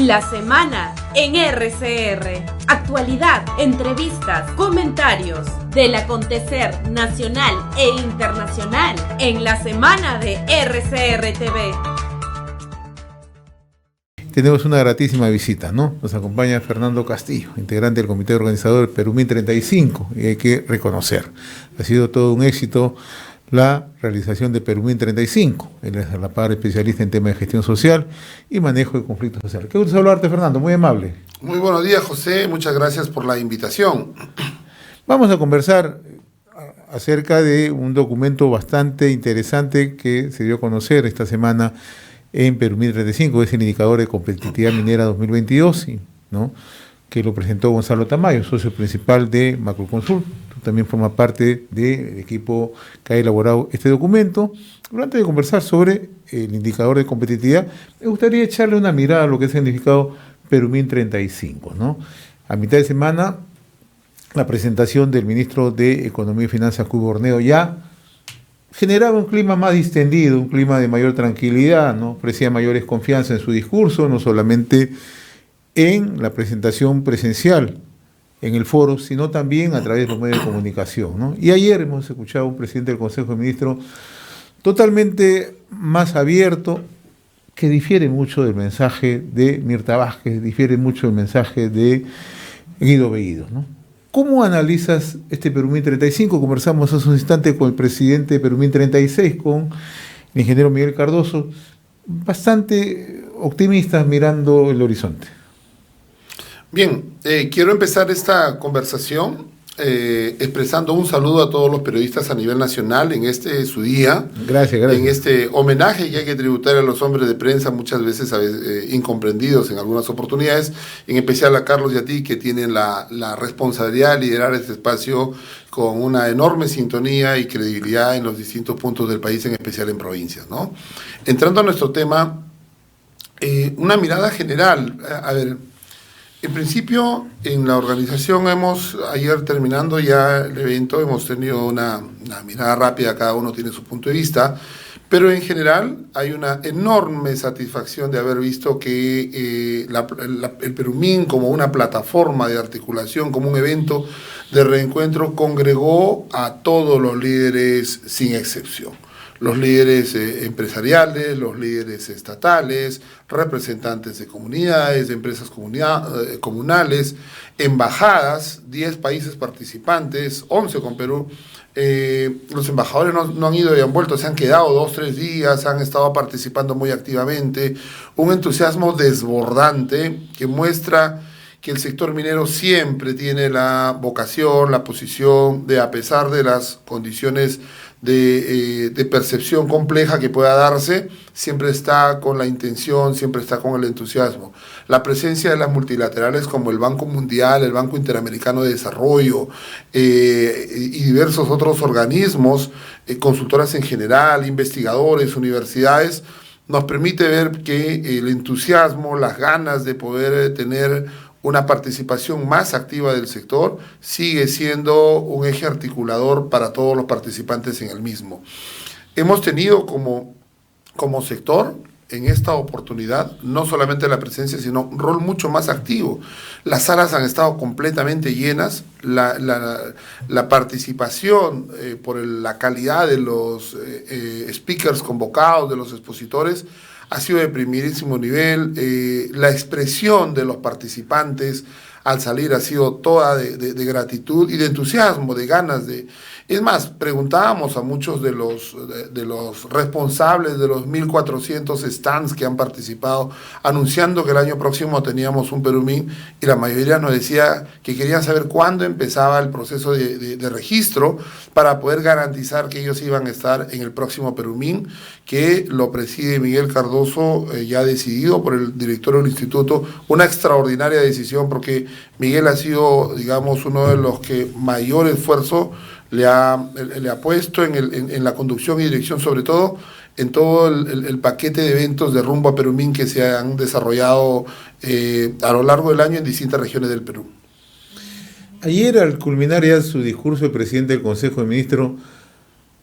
La semana en RCR. Actualidad, entrevistas, comentarios del acontecer nacional e internacional en la semana de RCR TV. Tenemos una gratísima visita, ¿no? Nos acompaña Fernando Castillo, integrante del comité organizador del Perumín 35, y hay que reconocer, ha sido todo un éxito la realización de Perumín 35. Él es la par especialista en temas de gestión social y manejo de conflictos sociales. Qué gusto saludarte, Fernando, muy amable. Muy buenos días, José, muchas gracias por la invitación. Vamos a conversar acerca de un documento bastante interesante que se dio a conocer esta semana en Perumín 35, es el indicador de competitividad minera 2022, ¿no?, que lo presentó Gonzalo Tamayo, socio principal de Macroconsult. Tú también formas parte del equipo que ha elaborado este documento. Pero antes de conversar sobre el indicador de competitividad, me gustaría echarle una mirada a lo que es el significado Perumín 35, ¿no? A mitad de semana, la presentación del ministro de Economía y Finanzas, Cuy Borneo, ya generaba un clima más distendido, un clima de mayor tranquilidad, ¿no? Ofrecía mayores confianza en su discurso, no solamente en la presentación presencial en el foro, sino también a través de los medios de comunicación, ¿no? Y ayer hemos escuchado a un presidente del Consejo de Ministros totalmente más abierto, que difiere mucho del mensaje de Mirta Vázquez, difiere mucho del mensaje de Guido Bellido, ¿no? ¿Cómo analizas este Perumín 35? Conversamos hace un instante con el presidente de Perumín 36, con el ingeniero Miguel Cardoso, bastante optimistas mirando el horizonte. Bien, quiero empezar esta conversación expresando un saludo a todos los periodistas a nivel nacional en este su día. Gracias. En este homenaje que hay que tributar a los hombres de prensa, muchas veces incomprendidos en algunas oportunidades, en especial a Carlos y a ti, que tienen la responsabilidad de liderar este espacio con una enorme sintonía y credibilidad en los distintos puntos del país, en especial en provincias, ¿no? Entrando a nuestro tema, una mirada general. A ver, en principio, en la organización ayer terminando ya el evento, hemos tenido una mirada rápida, cada uno tiene su punto de vista, pero en general hay una enorme satisfacción de haber visto que el Perumín, como una plataforma de articulación, como un evento de reencuentro, congregó a todos los líderes sin excepción. Los líderes empresariales, los líderes estatales, representantes de comunidades, de empresas comunales, embajadas, 10 países participantes, 11 con Perú. Los embajadores no han ido y han vuelto, se han quedado 2-3 días, han estado participando muy activamente. Un entusiasmo desbordante que muestra que el sector minero siempre tiene la vocación, la posición de, a pesar de las condiciones de percepción compleja que pueda darse, siempre está con la intención, siempre está con el entusiasmo. La presencia de las multilaterales como el Banco Mundial, el Banco Interamericano de Desarrollo y diversos otros organismos, consultoras en general, investigadores, universidades, nos permite ver que el entusiasmo, las ganas de poder tener una participación más activa del sector sigue siendo un eje articulador para todos los participantes en el mismo. Hemos tenido como sector en esta oportunidad no solamente la presencia, sino un rol mucho más activo. Las salas han estado completamente llenas, la participación por la calidad de los speakers convocados, de los expositores, ha sido de primerísimo nivel. La expresión de los participantes al salir ha sido toda de gratitud y de entusiasmo, de ganas de... Es más, preguntábamos a muchos de los responsables de los 1.400 stands que han participado, anunciando que el año próximo teníamos un Perumín, y la mayoría nos decía que querían saber cuándo empezaba el proceso de registro para poder garantizar que ellos iban a estar en el próximo Perumín, que lo preside Miguel Cardoso, ya decidido por el director del instituto. Una extraordinaria decisión, porque Miguel ha sido, digamos, uno de los que mayor esfuerzo le ha puesto en la conducción y dirección, sobre todo en todo el paquete de eventos de rumbo a Perumín que se han desarrollado a lo largo del año en distintas regiones del Perú. Ayer, al culminar ya su discurso, el presidente del Consejo de Ministros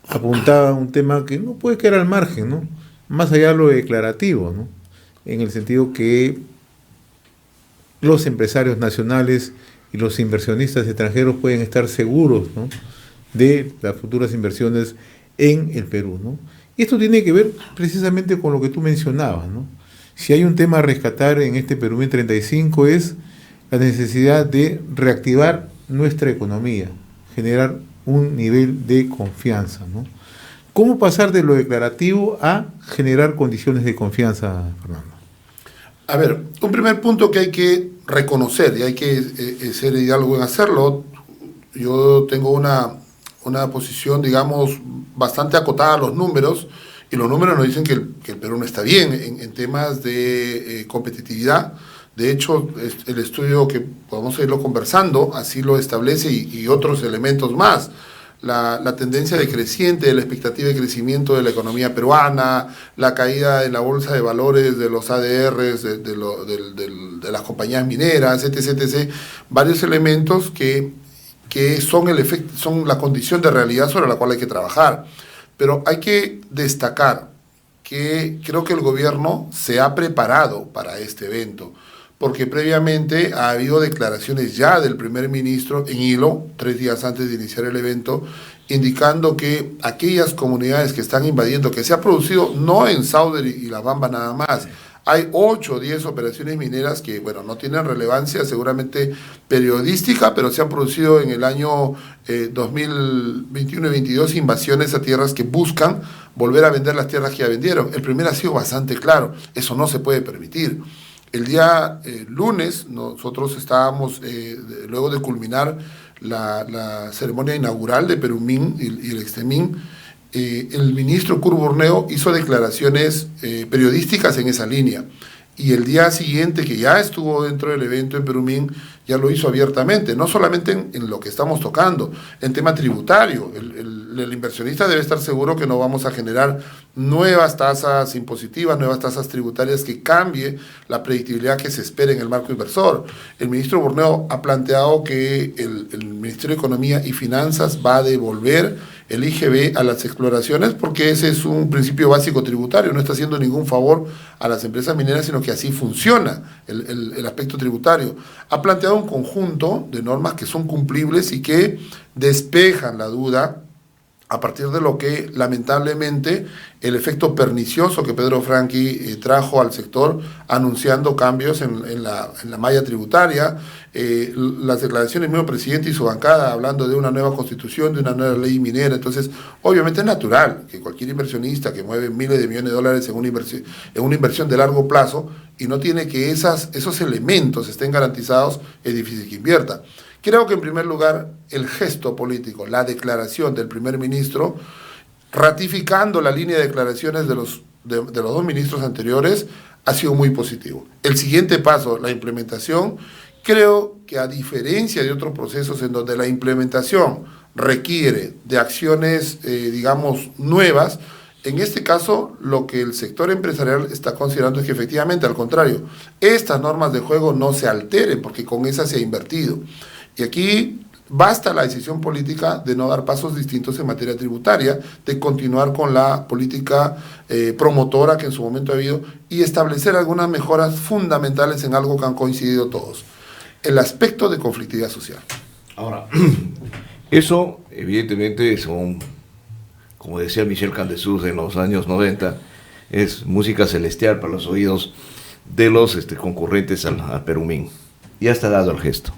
apuntaba a un tema que no puede quedar al margen, ¿no? Más allá de lo declarativo, ¿no? En el sentido que los empresarios nacionales y los inversionistas extranjeros pueden estar seguros, ¿no?, de las futuras inversiones en el Perú, ¿no? Y esto tiene que ver precisamente con lo que tú mencionabas, ¿no? Si hay un tema a rescatar en este Perú 2035 es la necesidad de reactivar nuestra economía, generar un nivel de confianza, ¿no? ¿Cómo pasar de lo declarativo a generar condiciones de confianza, Fernando? A ver, un primer punto que hay que reconocer, y hay que ser ideólogo en hacerlo. Yo tengo una posición, digamos, bastante acotada a los números, y los números nos dicen que el Perú no está bien en temas de competitividad. De hecho, el estudio que podemos irlo conversando, así lo establece, y otros elementos más. La tendencia decreciente de la expectativa de crecimiento de la economía peruana, la caída en la bolsa de valores de los ADRs, de las compañías mineras, etc. Varios elementos que son son la condición de realidad sobre la cual hay que trabajar. Pero hay que destacar que creo que el gobierno se ha preparado para este evento, porque previamente ha habido declaraciones ya del primer ministro en hilo, 3 días antes de iniciar el evento, indicando que aquellas comunidades que están invadiendo, que se ha producido no en Sauder y La Bamba nada más, hay 8 o 10 operaciones mineras que, bueno, no tienen relevancia seguramente periodística, pero se han producido en el año 2021 y 2022 invasiones a tierras que buscan volver a vender las tierras que ya vendieron. El primero ha sido bastante claro, eso no se puede permitir. El día lunes nosotros estábamos, luego de culminar la ceremonia inaugural de Perumín y el Extemín, el ministro Kurt Burneo hizo declaraciones periodísticas en esa línea. Y el día siguiente, que ya estuvo dentro del evento en Perumín, ya lo hizo abiertamente, no solamente en lo que estamos tocando, en tema tributario. El inversionista debe estar seguro que no vamos a generar nuevas tasas impositivas, nuevas tasas tributarias que cambie la predictibilidad que se espera en el marco inversor. El ministro Burneo ha planteado que el Ministerio de Economía y Finanzas va a devolver el IGB a las exploraciones, porque ese es un principio básico tributario, no está haciendo ningún favor a las empresas mineras, sino que así funciona el aspecto tributario. Ha planteado un conjunto de normas que son cumplibles y que despejan la duda a partir de lo que lamentablemente el efecto pernicioso que Pedro Franqui trajo al sector, anunciando cambios en la malla tributaria, las declaraciones del mismo presidente y su bancada hablando de una nueva constitución, de una nueva ley minera. Entonces, obviamente es natural que cualquier inversionista que mueve miles de millones de dólares en una inversión de largo plazo y no tiene que esos elementos estén garantizados, es difícil que invierta. Creo que en primer lugar el gesto político, la declaración del primer ministro, ratificando la línea de declaraciones de los 2 ministros anteriores, ha sido muy positivo. El siguiente paso, la implementación, creo que a diferencia de otros procesos en donde la implementación requiere de acciones, digamos, nuevas, en este caso lo que el sector empresarial está considerando es que efectivamente, al contrario, estas normas de juego no se alteren porque con esas se ha invertido. Y aquí basta la decisión política de no dar pasos distintos en materia tributaria, de continuar con la política promotora que en su momento ha habido y establecer algunas mejoras fundamentales en algo que han coincidido todos: el aspecto de conflictividad social. Ahora, eso evidentemente son, como decía Michel Candesus en los años 90, es música celestial para los oídos de los concurrentes al Perumín. Ya está dado el gesto.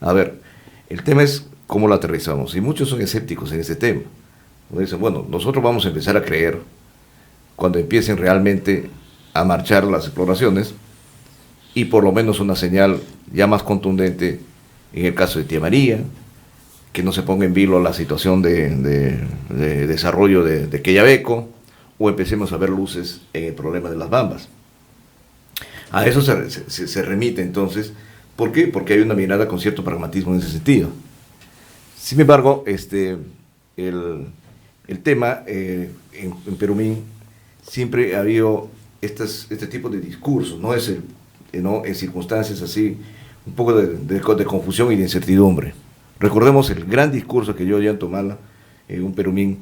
A ver, el tema es cómo lo aterrizamos, y muchos son escépticos en este tema. Dicen, bueno, nosotros vamos a empezar a creer cuando empiecen realmente a marchar las exploraciones, y por lo menos una señal ya más contundente en el caso de Tía María, que no se ponga en vilo la situación de desarrollo de Quellaveco, o empecemos a ver luces en el problema de las Bambas. A eso se remite entonces. ¿Por qué? Porque hay una mirada con cierto pragmatismo en ese sentido. Sin embargo, el tema en Perumín siempre ha habido este tipo de discursos, ¿no? En circunstancias así, un poco de confusión y de incertidumbre. Recordemos el gran discurso que dio Ollantumala en un Perumín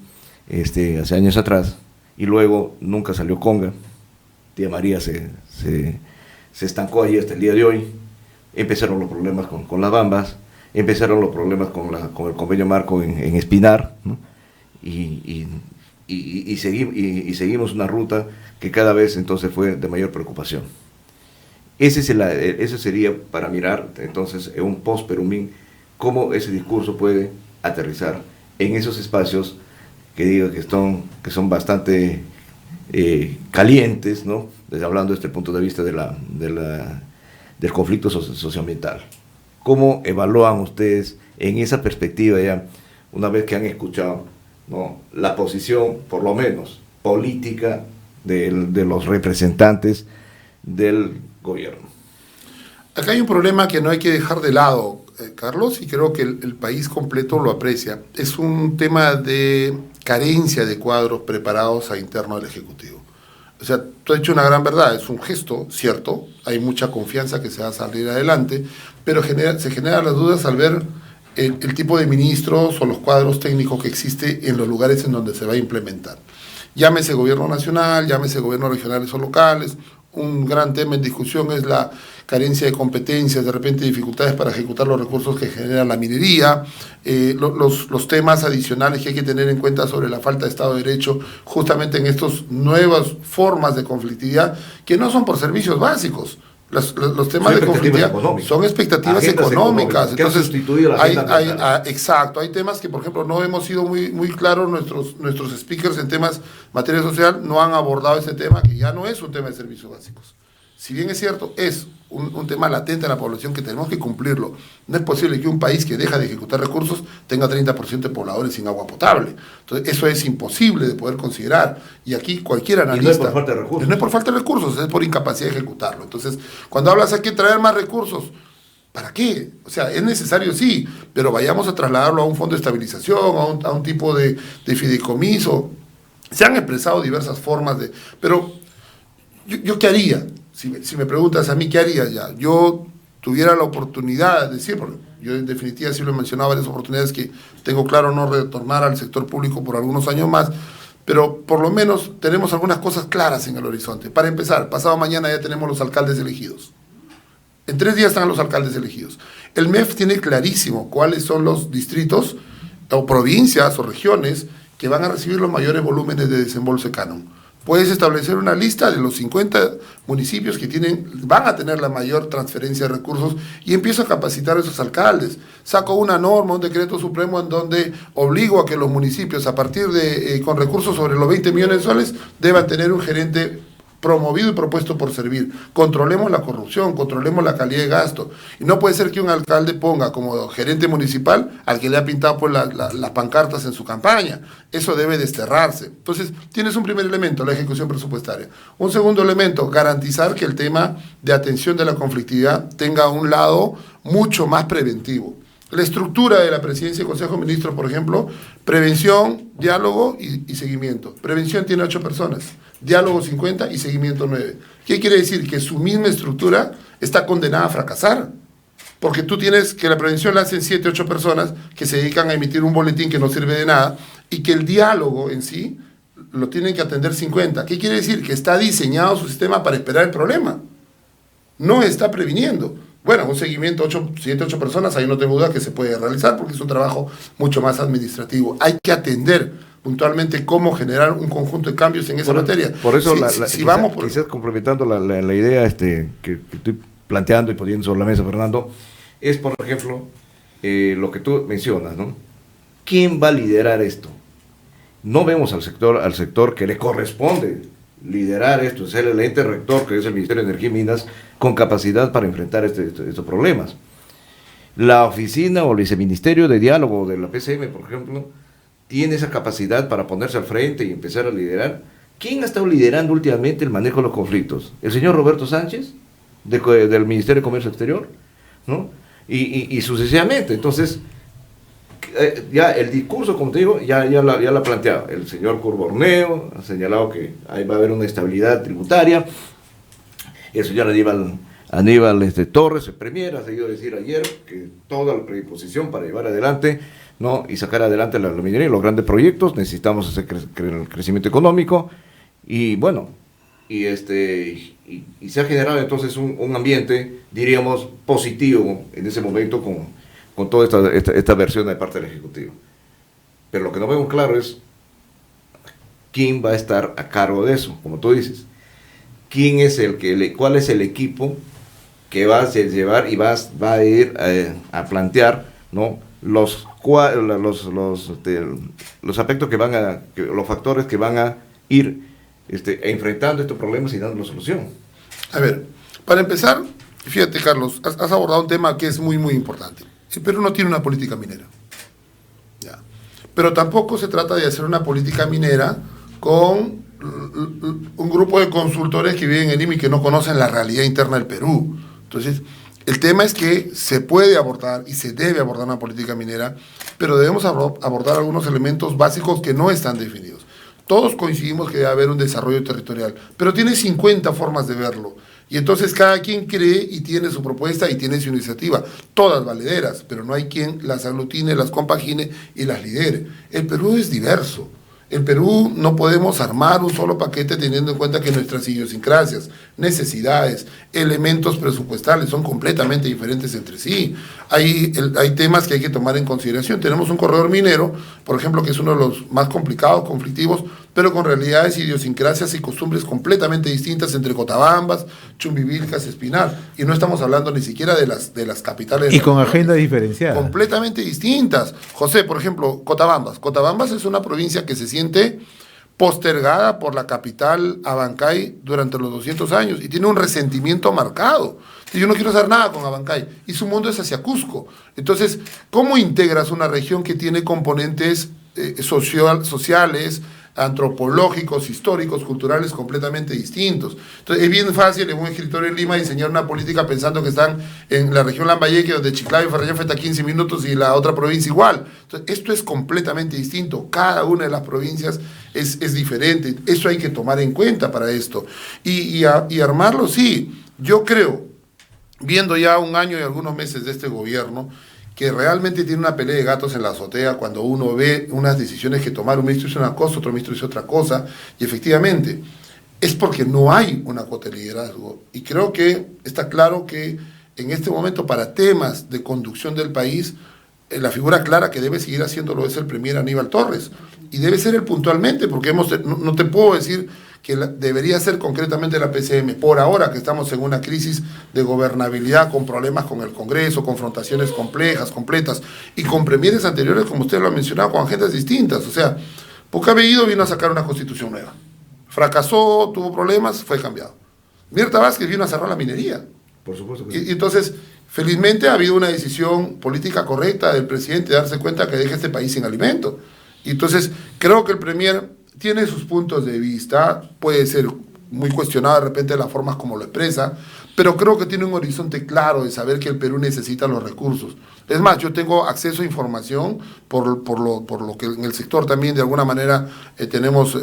hace años atrás, y luego nunca salió conga. Tía María se estancó ahí hasta el día de hoy. empezaron los problemas con las bambas, empezaron los problemas con el convenio marco en Espinar, ¿no? y seguimos una ruta que cada vez entonces fue de mayor preocupación. Ese sería para mirar entonces en un post-Perumín cómo ese discurso puede aterrizar en esos espacios que digo que son bastante calientes, ¿no? Hablando desde el punto de vista del conflicto socioambiental. ¿Cómo evalúan ustedes en esa perspectiva ya, una vez que han escuchado, ¿no?, la posición, por lo menos, política de los representantes del gobierno? Acá hay un problema que no hay que dejar de lado, Carlos, y creo que el país completo lo aprecia. Es un tema de carencia de cuadros preparados a interno del Ejecutivo. O sea, tú has dicho una gran verdad, es un gesto, cierto, hay mucha confianza que se va a salir adelante, pero se generan las dudas al ver el tipo de ministros o los cuadros técnicos que existe en los lugares en donde se va a implementar. Llámese gobierno nacional, llámese gobiernos regionales o locales. Un gran tema en discusión es la carencia de competencias, de repente dificultades para ejecutar los recursos que genera la minería, los temas adicionales que hay que tener en cuenta sobre la falta de Estado de Derecho, justamente en estas nuevas formas de conflictividad que no son por servicios básicos. Los temas de conflictividad son expectativas económicas. Entonces, exacto, hay temas que, por ejemplo, no hemos sido muy claros, nuestros speakers en temas materia social no han abordado ese tema, que ya no es un tema de servicios básicos. Si bien es cierto, es un tema latente en la población que tenemos que cumplirlo. No es posible que un país que deja de ejecutar recursos tenga 30% de pobladores sin agua potable. Entonces, eso es imposible de poder considerar. Y aquí cualquier analista... Y no es por falta de recursos. No es por falta de recursos, es por incapacidad de ejecutarlo. Entonces, cuando hablas hay que traer más recursos, ¿para qué? O sea, es necesario, sí, pero vayamos a trasladarlo a un fondo de estabilización, a un tipo de fideicomiso. Se han expresado diversas formas de... Pero, ¿yo qué haría? Si me preguntas a mí, ¿qué haría ya? Yo tuviera la oportunidad de decir, porque yo en definitiva sí lo he mencionado varias oportunidades que tengo claro no retornar al sector público por algunos años más, pero por lo menos tenemos algunas cosas claras en el horizonte. Para empezar, pasado mañana ya tenemos los alcaldes elegidos. En 3 días están los alcaldes elegidos. El MEF tiene clarísimo cuáles son los distritos o provincias o regiones que van a recibir los mayores volúmenes de desembolso de canon. Puedes establecer una lista de los 50 municipios que van a tener la mayor transferencia de recursos y empiezo a capacitar a esos alcaldes. Saco una norma, un decreto supremo en donde obligo a que los municipios, a partir de con recursos sobre los 20 millones soles, deban tener un gerente promovido y propuesto por servir. Controlemos la corrupción, controlemos la calidad de gasto. Y no puede ser que un alcalde ponga como gerente municipal al que le ha pintado pues, las pancartas en su campaña. Eso debe desterrarse. Entonces, tienes un primer elemento, la ejecución presupuestaria. Un segundo elemento, garantizar que el tema de atención de la conflictividad tenga un lado mucho más preventivo. La estructura de la presidencia y Consejo de Ministros, por ejemplo, prevención, diálogo y seguimiento. Prevención tiene 8 personas, diálogo 50 y seguimiento 9. ¿Qué quiere decir? Que su misma estructura está condenada a fracasar. Porque tú tienes que la prevención la hacen 7, 8 personas que se dedican a emitir un boletín que no sirve de nada y que el diálogo en sí lo tienen que atender 50. ¿Qué quiere decir? Que está diseñado su sistema para esperar el problema. No está previniendo. Bueno, un seguimiento 7, 8 personas, ahí no tengo duda que se puede realizar porque es un trabajo mucho más administrativo. Hay que atender puntualmente cómo generar un conjunto de cambios en esa materia. Por eso, quizás complementando la idea que estoy planteando y poniendo sobre la mesa, Fernando, es, por ejemplo, lo que tú mencionas, ¿no? ¿Quién va a liderar esto? No vemos al sector que le corresponde liderar esto, ser el ente rector, que es el Ministerio de Energía y Minas, con capacidad para enfrentar estos problemas. La oficina o el viceministerio de diálogo de la PCM, por ejemplo, tiene esa capacidad para ponerse al frente y empezar a liderar. ¿Quién ha estado liderando últimamente el manejo de los conflictos? ¿El señor Roberto Sánchez, del Ministerio de Comercio Exterior? ¿No? Y sucesivamente. Entonces, ya el discurso, como te digo, ya la planteaba. El señor Curborneo ha señalado que ahí va a haber una estabilidad tributaria. El señor Aníbal Torres, el premier, ha seguido decir ayer que toda la predisposición para llevar adelante, ¿no?, y sacar adelante la minería y los grandes proyectos, necesitamos hacer el crecimiento económico. Y bueno, y se ha generado entonces un ambiente, diríamos, positivo en ese momento con toda esta versión de parte del Ejecutivo. Pero lo que no vemos claro es quién va a estar a cargo de eso, como tú dices. ¿Cuál es el equipo que va a llevar y va a ir a plantear, ¿no?, los aspectos los factores que van a ir enfrentando estos problemas y dando la solución? A ver, para empezar, fíjate, Carlos, has abordado un tema que es muy, muy importante. El Perú no tiene una política minera. Ya. Pero tampoco se trata de hacer una política minera con un grupo de consultores que viven en Lima y que no conocen la realidad interna del Perú. Entonces, el tema es que se puede abordar y se debe abordar una política minera, pero debemos abordar algunos elementos básicos que no están definidos. Todos coincidimos que debe haber un desarrollo territorial, pero tiene 50 formas de verlo. Y entonces cada quien cree y tiene su propuesta y tiene su iniciativa, todas valederas, pero no hay quien las aglutine, las compagine y las lidere. El Perú es diverso. En Perú no podemos armar un solo paquete teniendo en cuenta que nuestras idiosincrasias, necesidades, elementos presupuestales son completamente diferentes entre sí. Hay temas que hay que tomar en consideración. Tenemos un corredor minero, por ejemplo, que es uno de los más complicados, conflictivos, pero con realidades, idiosincrasias y costumbres completamente distintas entre Cotabambas, Chumbivilcas, Espinar. Y no estamos hablando ni siquiera de las capitales. Y con agendas diferenciadas. Completamente distintas. José, por ejemplo, Cotabambas. Cotabambas es una provincia que se siente postergada por la capital Abancay durante los 200 años y tiene un resentimiento marcado. Yo no quiero hacer nada con Abancay y su mundo es hacia Cusco. Entonces, ¿cómo integras una región que tiene componentes sociales, antropológicos, históricos, culturales completamente distintos? Entonces, es bien fácil en un escritorio en Lima diseñar una política pensando que están en la región Lambayeque, donde Chiclayo y Farreñafe está a 15 minutos y la otra provincia igual. Entonces, esto es completamente distinto. Cada una de las provincias es diferente. Eso hay que tomar en cuenta para esto. Y armarlo, sí. Yo creo, viendo ya un año y algunos meses de este gobierno, que realmente tiene una pelea de gatos en la azotea cuando uno ve unas decisiones que tomar, un ministro dice una cosa, otro ministro dice otra cosa, y efectivamente es porque no hay una cuota de liderazgo. Y creo que está claro que en este momento para temas de conducción del país, la figura clara que debe seguir haciéndolo es el premier Aníbal Torres, y debe ser él puntualmente, porque no te puedo decir que debería ser concretamente la PCM, por ahora que estamos en una crisis de gobernabilidad con problemas con el Congreso, confrontaciones complejas, completas, y con premieres anteriores, como usted lo ha mencionado, con agendas distintas. O sea, Pocabellido vino a sacar una constitución nueva, fracasó, tuvo problemas, fue cambiado. Mirta Vázquez vino a cerrar la minería. Por supuesto que sí. Y entonces, felizmente ha habido una decisión política correcta del presidente de darse cuenta que deja este país sin alimento. Y entonces, creo que el premier tiene sus puntos de vista, puede ser muy cuestionado de repente de las formas como lo expresa, pero creo que tiene un horizonte claro de saber que el Perú necesita los recursos. Es más, yo tengo acceso a información por lo que en el sector también de alguna manera tenemos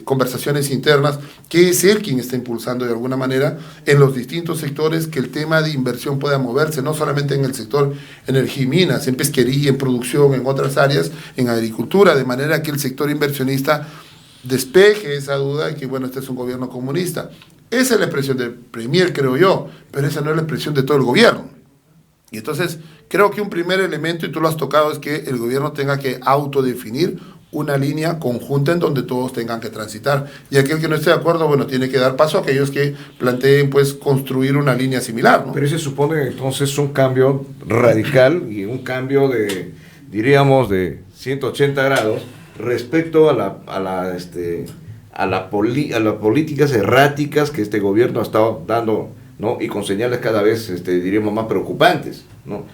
conversaciones internas, que es él quien está impulsando de alguna manera en los distintos sectores que el tema de inversión pueda moverse, no solamente en el sector energía y minas, en pesquería, en producción, en otras áreas, en agricultura, de manera que el sector inversionista despeje esa duda de que, bueno, este es un gobierno comunista. Esa es la expresión del premier, creo yo, pero esa no es la expresión de todo el gobierno. Y entonces, creo que un primer elemento, y tú lo has tocado, es que el gobierno tenga que autodefinir una línea conjunta en donde todos tengan que transitar. Y aquel que no esté de acuerdo, bueno, tiene que dar paso a aquellos que planteen, pues, construir una línea similar, ¿no? Pero eso supone entonces un cambio radical y un cambio diríamos, de 180 grados respecto a las políticas erráticas que este gobierno ha estado dando, ¿no? Y con señales cada vez, diríamos, más preocupantes, ¿no?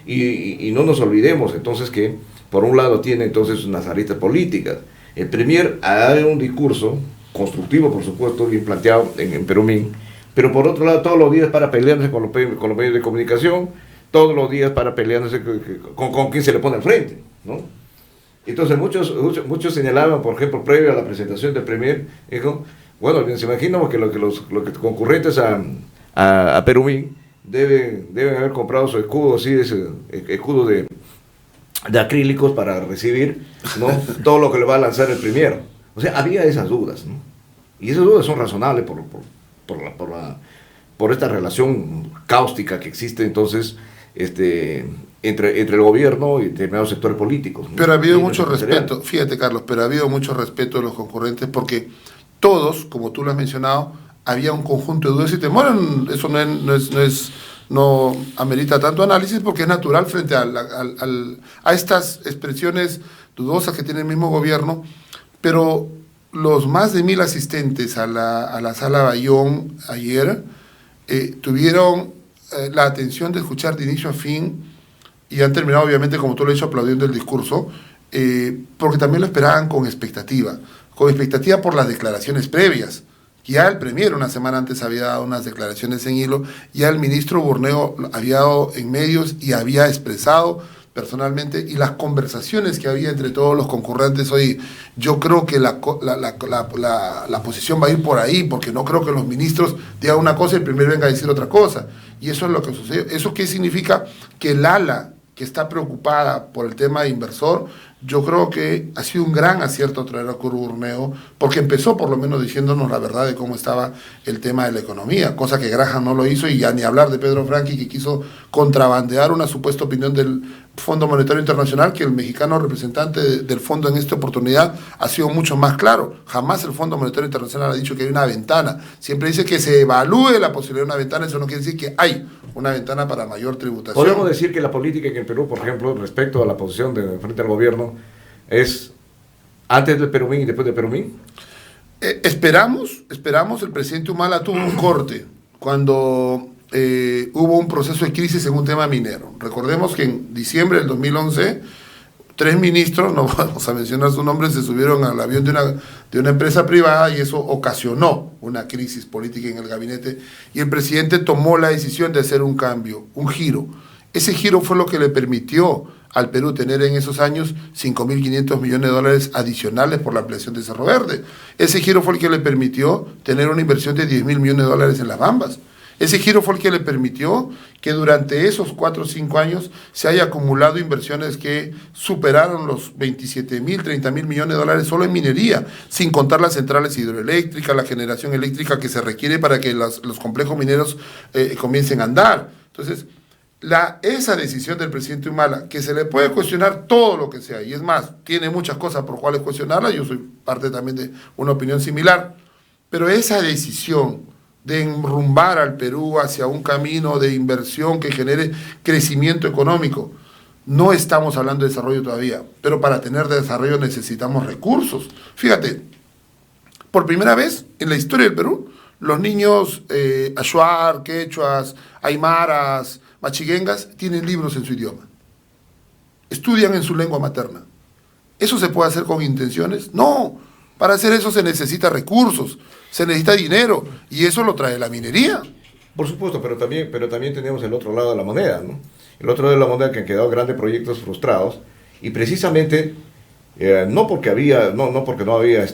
Y no nos olvidemos entonces que por un lado tiene entonces unas aristas políticas. El premier ha dado un discurso constructivo, por supuesto, bien planteado en Perumín, pero por otro lado todos los días para pelearse con los medios de comunicación, todos los días para pelearse con quien se le pone al frente, ¿no? Entonces muchos señalaban, por ejemplo, previo a la presentación del premier, dijo, bueno, se imaginamos que los concurrentes a Perumín deben haber comprado su escudo, así, ese escudo de acrílicos para recibir, ¿no? todo lo que le va a lanzar el premier. O sea, había esas dudas, ¿no? Y esas dudas son razonables por esta relación cáustica que existe entonces entre el gobierno y determinados sectores políticos, ¿no? Pero ha habido mucho respeto, fíjate Carlos, pero ha habido mucho respeto de los concurrentes porque todos, como tú lo has mencionado, había un conjunto de dudas y temores. Eso no amerita tanto análisis porque es natural frente a estas expresiones dudosas que tiene el mismo gobierno, pero los más de 1.000 asistentes a la sala Bayón ayer tuvieron la atención de escuchar de inicio a fin y han terminado obviamente, como tú lo has dicho, aplaudiendo el discurso, porque también lo esperaban con expectativa por las declaraciones previas. Ya el Premier una semana antes había dado unas declaraciones en hilo, ya el ministro Burneo había dado en medios y había expresado personalmente, y las conversaciones que había entre todos los concurrentes. Oye, yo creo que la posición va a ir por ahí, porque no creo que los ministros digan una cosa y el Premier venga a decir otra cosa. Y eso es lo que sucedió. ¿Eso qué significa? Que el ala que está preocupada por el tema de inversor, yo creo que ha sido un gran acierto traer a Kurt Burneo, porque empezó por lo menos diciéndonos la verdad de cómo estaba el tema de la economía, cosa que Graham no lo hizo, y ya ni hablar de Pedro Franqui, que quiso contrabandear una supuesta opinión del Fondo Monetario Internacional, que el mexicano representante del fondo en esta oportunidad ha sido mucho más claro. Jamás el Fondo Monetario Internacional ha dicho que hay una ventana, siempre dice que se evalúe la posibilidad de una ventana. Eso no quiere decir que hay una ventana para mayor tributación. Podemos decir que la política en el Perú, por ejemplo, respecto a la posición de frente al gobierno, es antes del Perumín y después del Perumín. Esperamos, el presidente Humala tuvo un corte cuando hubo un proceso de crisis en un tema minero. Recordemos que en diciembre del 2011, 3 ministros, no vamos a mencionar sus nombres, se subieron al avión de una empresa privada, y eso ocasionó una crisis política en el gabinete, y el presidente tomó la decisión de hacer un cambio, un giro. Ese giro fue lo que le permitió al Perú tener en esos años 5.500 millones de dólares adicionales por la ampliación de Cerro Verde. Ese giro fue el que le permitió tener una inversión de 10.000 millones de dólares en Las Bambas. Ese giro fue el que le permitió que durante esos 4 o 5 años se haya acumulado inversiones que superaron los 27.000, 30.000 millones de dólares solo en minería, sin contar las centrales hidroeléctricas, la generación eléctrica que se requiere para que los complejos mineros comiencen a andar. Entonces, esa decisión del presidente Humala, que se le puede cuestionar todo lo que sea, y es más, tiene muchas cosas por cuales cuestionarla, yo soy parte también de una opinión similar, pero esa decisión de enrumbar al Perú hacia un camino de inversión que genere crecimiento económico, no estamos hablando de desarrollo todavía, pero para tener desarrollo necesitamos recursos. Fíjate, por primera vez en la historia del Perú, los niños achuar, quechuas, aymaras, machiguengas, tienen libros en su idioma. Estudian en su lengua materna. ¿Eso se puede hacer con intenciones? No. Para hacer eso se necesita recursos, se necesita dinero, y eso lo trae la minería. Por supuesto, pero también tenemos el otro lado de la moneda, ¿no? El otro lado de la moneda, que han quedado grandes proyectos frustrados, y precisamente no porque no había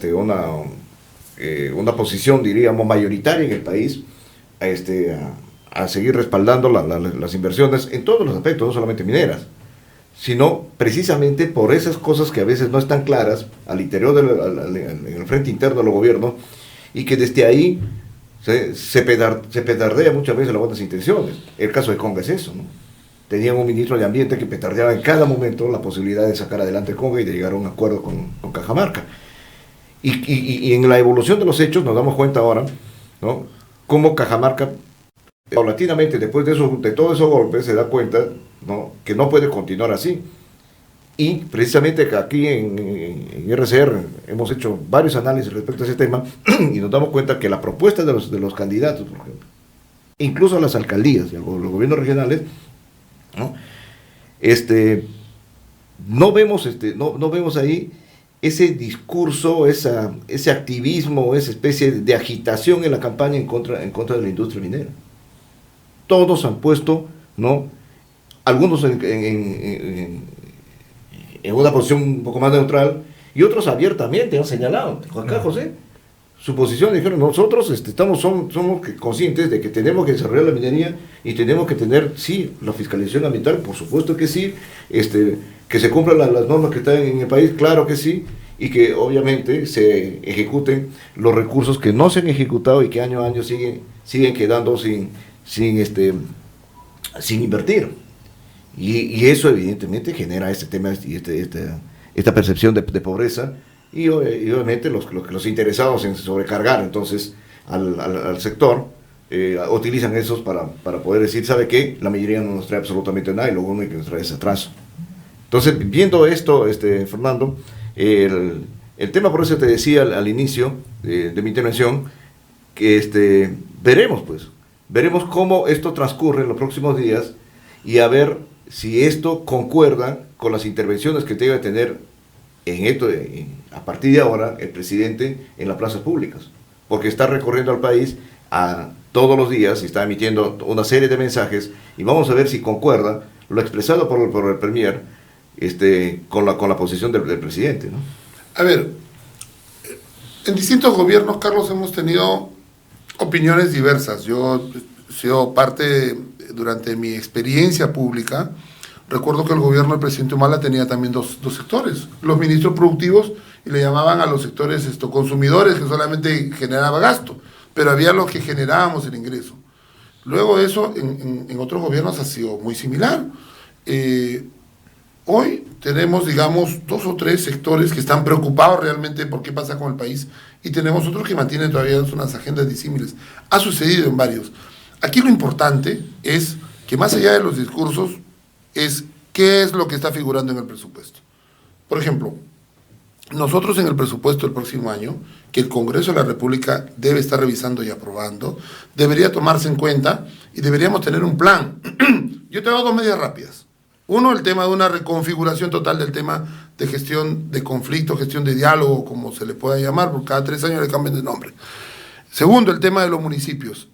una posición, diríamos, mayoritaria en el país a seguir respaldando las inversiones en todos los aspectos, no solamente mineras, sino precisamente por esas cosas que a veces no están claras al interior en el frente interno de los gobiernos, y que desde ahí se petardea muchas veces las buenas intenciones. El caso de Conga es eso, ¿no? Tenían un ministro de Ambiente que petardeaba en cada momento la posibilidad de sacar adelante Conga y de llegar a un acuerdo con Cajamarca. Y en la evolución de los hechos nos damos cuenta ahora, ¿no?, cómo Cajamarca paulatinamente, después de todos esos golpes, se da cuenta, ¿no?, que no puede continuar así. Y precisamente aquí en RCR hemos hecho varios análisis respecto a ese tema, y nos damos cuenta que la propuesta de los candidatos, por ejemplo, incluso a las alcaldías y a los gobiernos regionales, ¿no?, no vemos ahí ese discurso, ese activismo, esa especie de agitación en la campaña en contra de la industria minera. Todos han puesto, ¿no?, algunos en una posición un poco más neutral, y otros abiertamente han señalado. Acá, José, su posición, dijeron: nosotros somos conscientes de que tenemos que desarrollar la minería y tenemos que tener, sí, la fiscalización ambiental, por supuesto que sí, que se cumplan las normas que están en el país, claro que sí, y que obviamente se ejecuten los recursos que no se han ejecutado y que año a año siguen quedando sin invertir. Y eso evidentemente genera este tema y esta percepción de pobreza y obviamente los interesados en sobrecargar entonces al sector utilizan esos para poder decir, ¿sabe qué? La mayoría no nos trae absolutamente nada y lo único que nos trae es atraso. Entonces, viendo esto, Fernando, el tema, por eso te decía al inicio de mi intervención, que veremos cómo esto transcurre en los próximos días y a ver si esto concuerda con las intervenciones que debe tener a partir de ahora el presidente en las plazas públicas, porque está recorriendo al país todos los días y está emitiendo una serie de mensajes y vamos a ver si concuerda lo expresado por el premier con la posición del presidente, ¿no? A ver, en distintos gobiernos, Carlos, hemos tenido opiniones diversas. Yo he sido parte, durante mi experiencia pública, recuerdo que el gobierno del presidente Humala tenía también dos sectores, los ministros productivos, y le llamaban a los sectores consumidores, que solamente generaba gasto, pero había los que generábamos el ingreso. Luego eso en otros gobiernos ha sido muy similar. Hoy tenemos, digamos, 2 o 3 sectores que están preocupados realmente por qué pasa con el país, y tenemos otros que mantienen todavía unas agendas disímiles. Ha sucedido en varios. Aquí lo importante es que, más allá de los discursos, es qué es lo que está figurando en el presupuesto. Por ejemplo, nosotros en el presupuesto del próximo año, que el Congreso de la República debe estar revisando y aprobando, debería tomarse en cuenta y deberíamos tener un plan. Yo te hago 2 medidas rápidas. Uno, el tema de una reconfiguración total del tema de gestión de conflicto, gestión de diálogo, como se le pueda llamar, porque cada 3 años le cambian de nombre. Segundo, el tema de los municipios.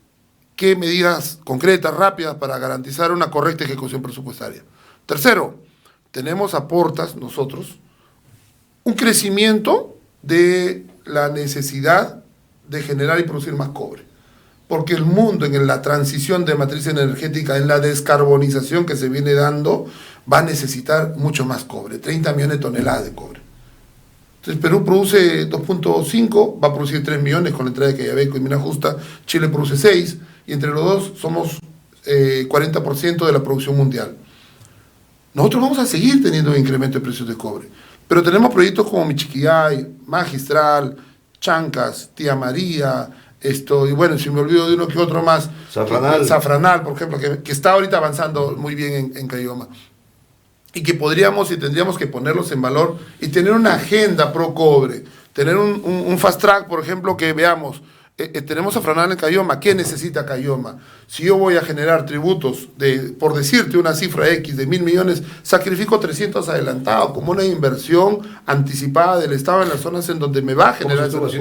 ¿Qué medidas concretas, rápidas, para garantizar una correcta ejecución presupuestaria? Tercero, tenemos a portas nosotros un crecimiento de la necesidad de generar y producir más cobre. Porque el mundo, en la transición de matriz energética, en la descarbonización que se viene dando, va a necesitar mucho más cobre, 30 millones de toneladas de cobre. Entonces Perú produce 2.5, va a producir 3 millones con la entrada de Cayabeco y Mina Justa, Chile produce 6, y entre los dos somos 40% de la producción mundial. Nosotros vamos a seguir teniendo un incremento de precios de cobre, pero tenemos proyectos como Michiquillay, Magistral, Chancas, Tía María, y bueno, si me olvido de uno que otro más, Zafranal, por ejemplo, que está ahorita avanzando muy bien en Cayoma, y que podríamos y tendríamos que ponerlos en valor y tener una agenda pro cobre, tener un fast track, por ejemplo, que veamos, tenemos Zafranal en Cayoma, ¿qué necesita Cayoma? Si yo voy a generar tributos, por decirte una cifra X de 1.000 millones, sacrifico 300 adelantado, como una inversión anticipada del Estado en las zonas en donde me va a generar esa cosa.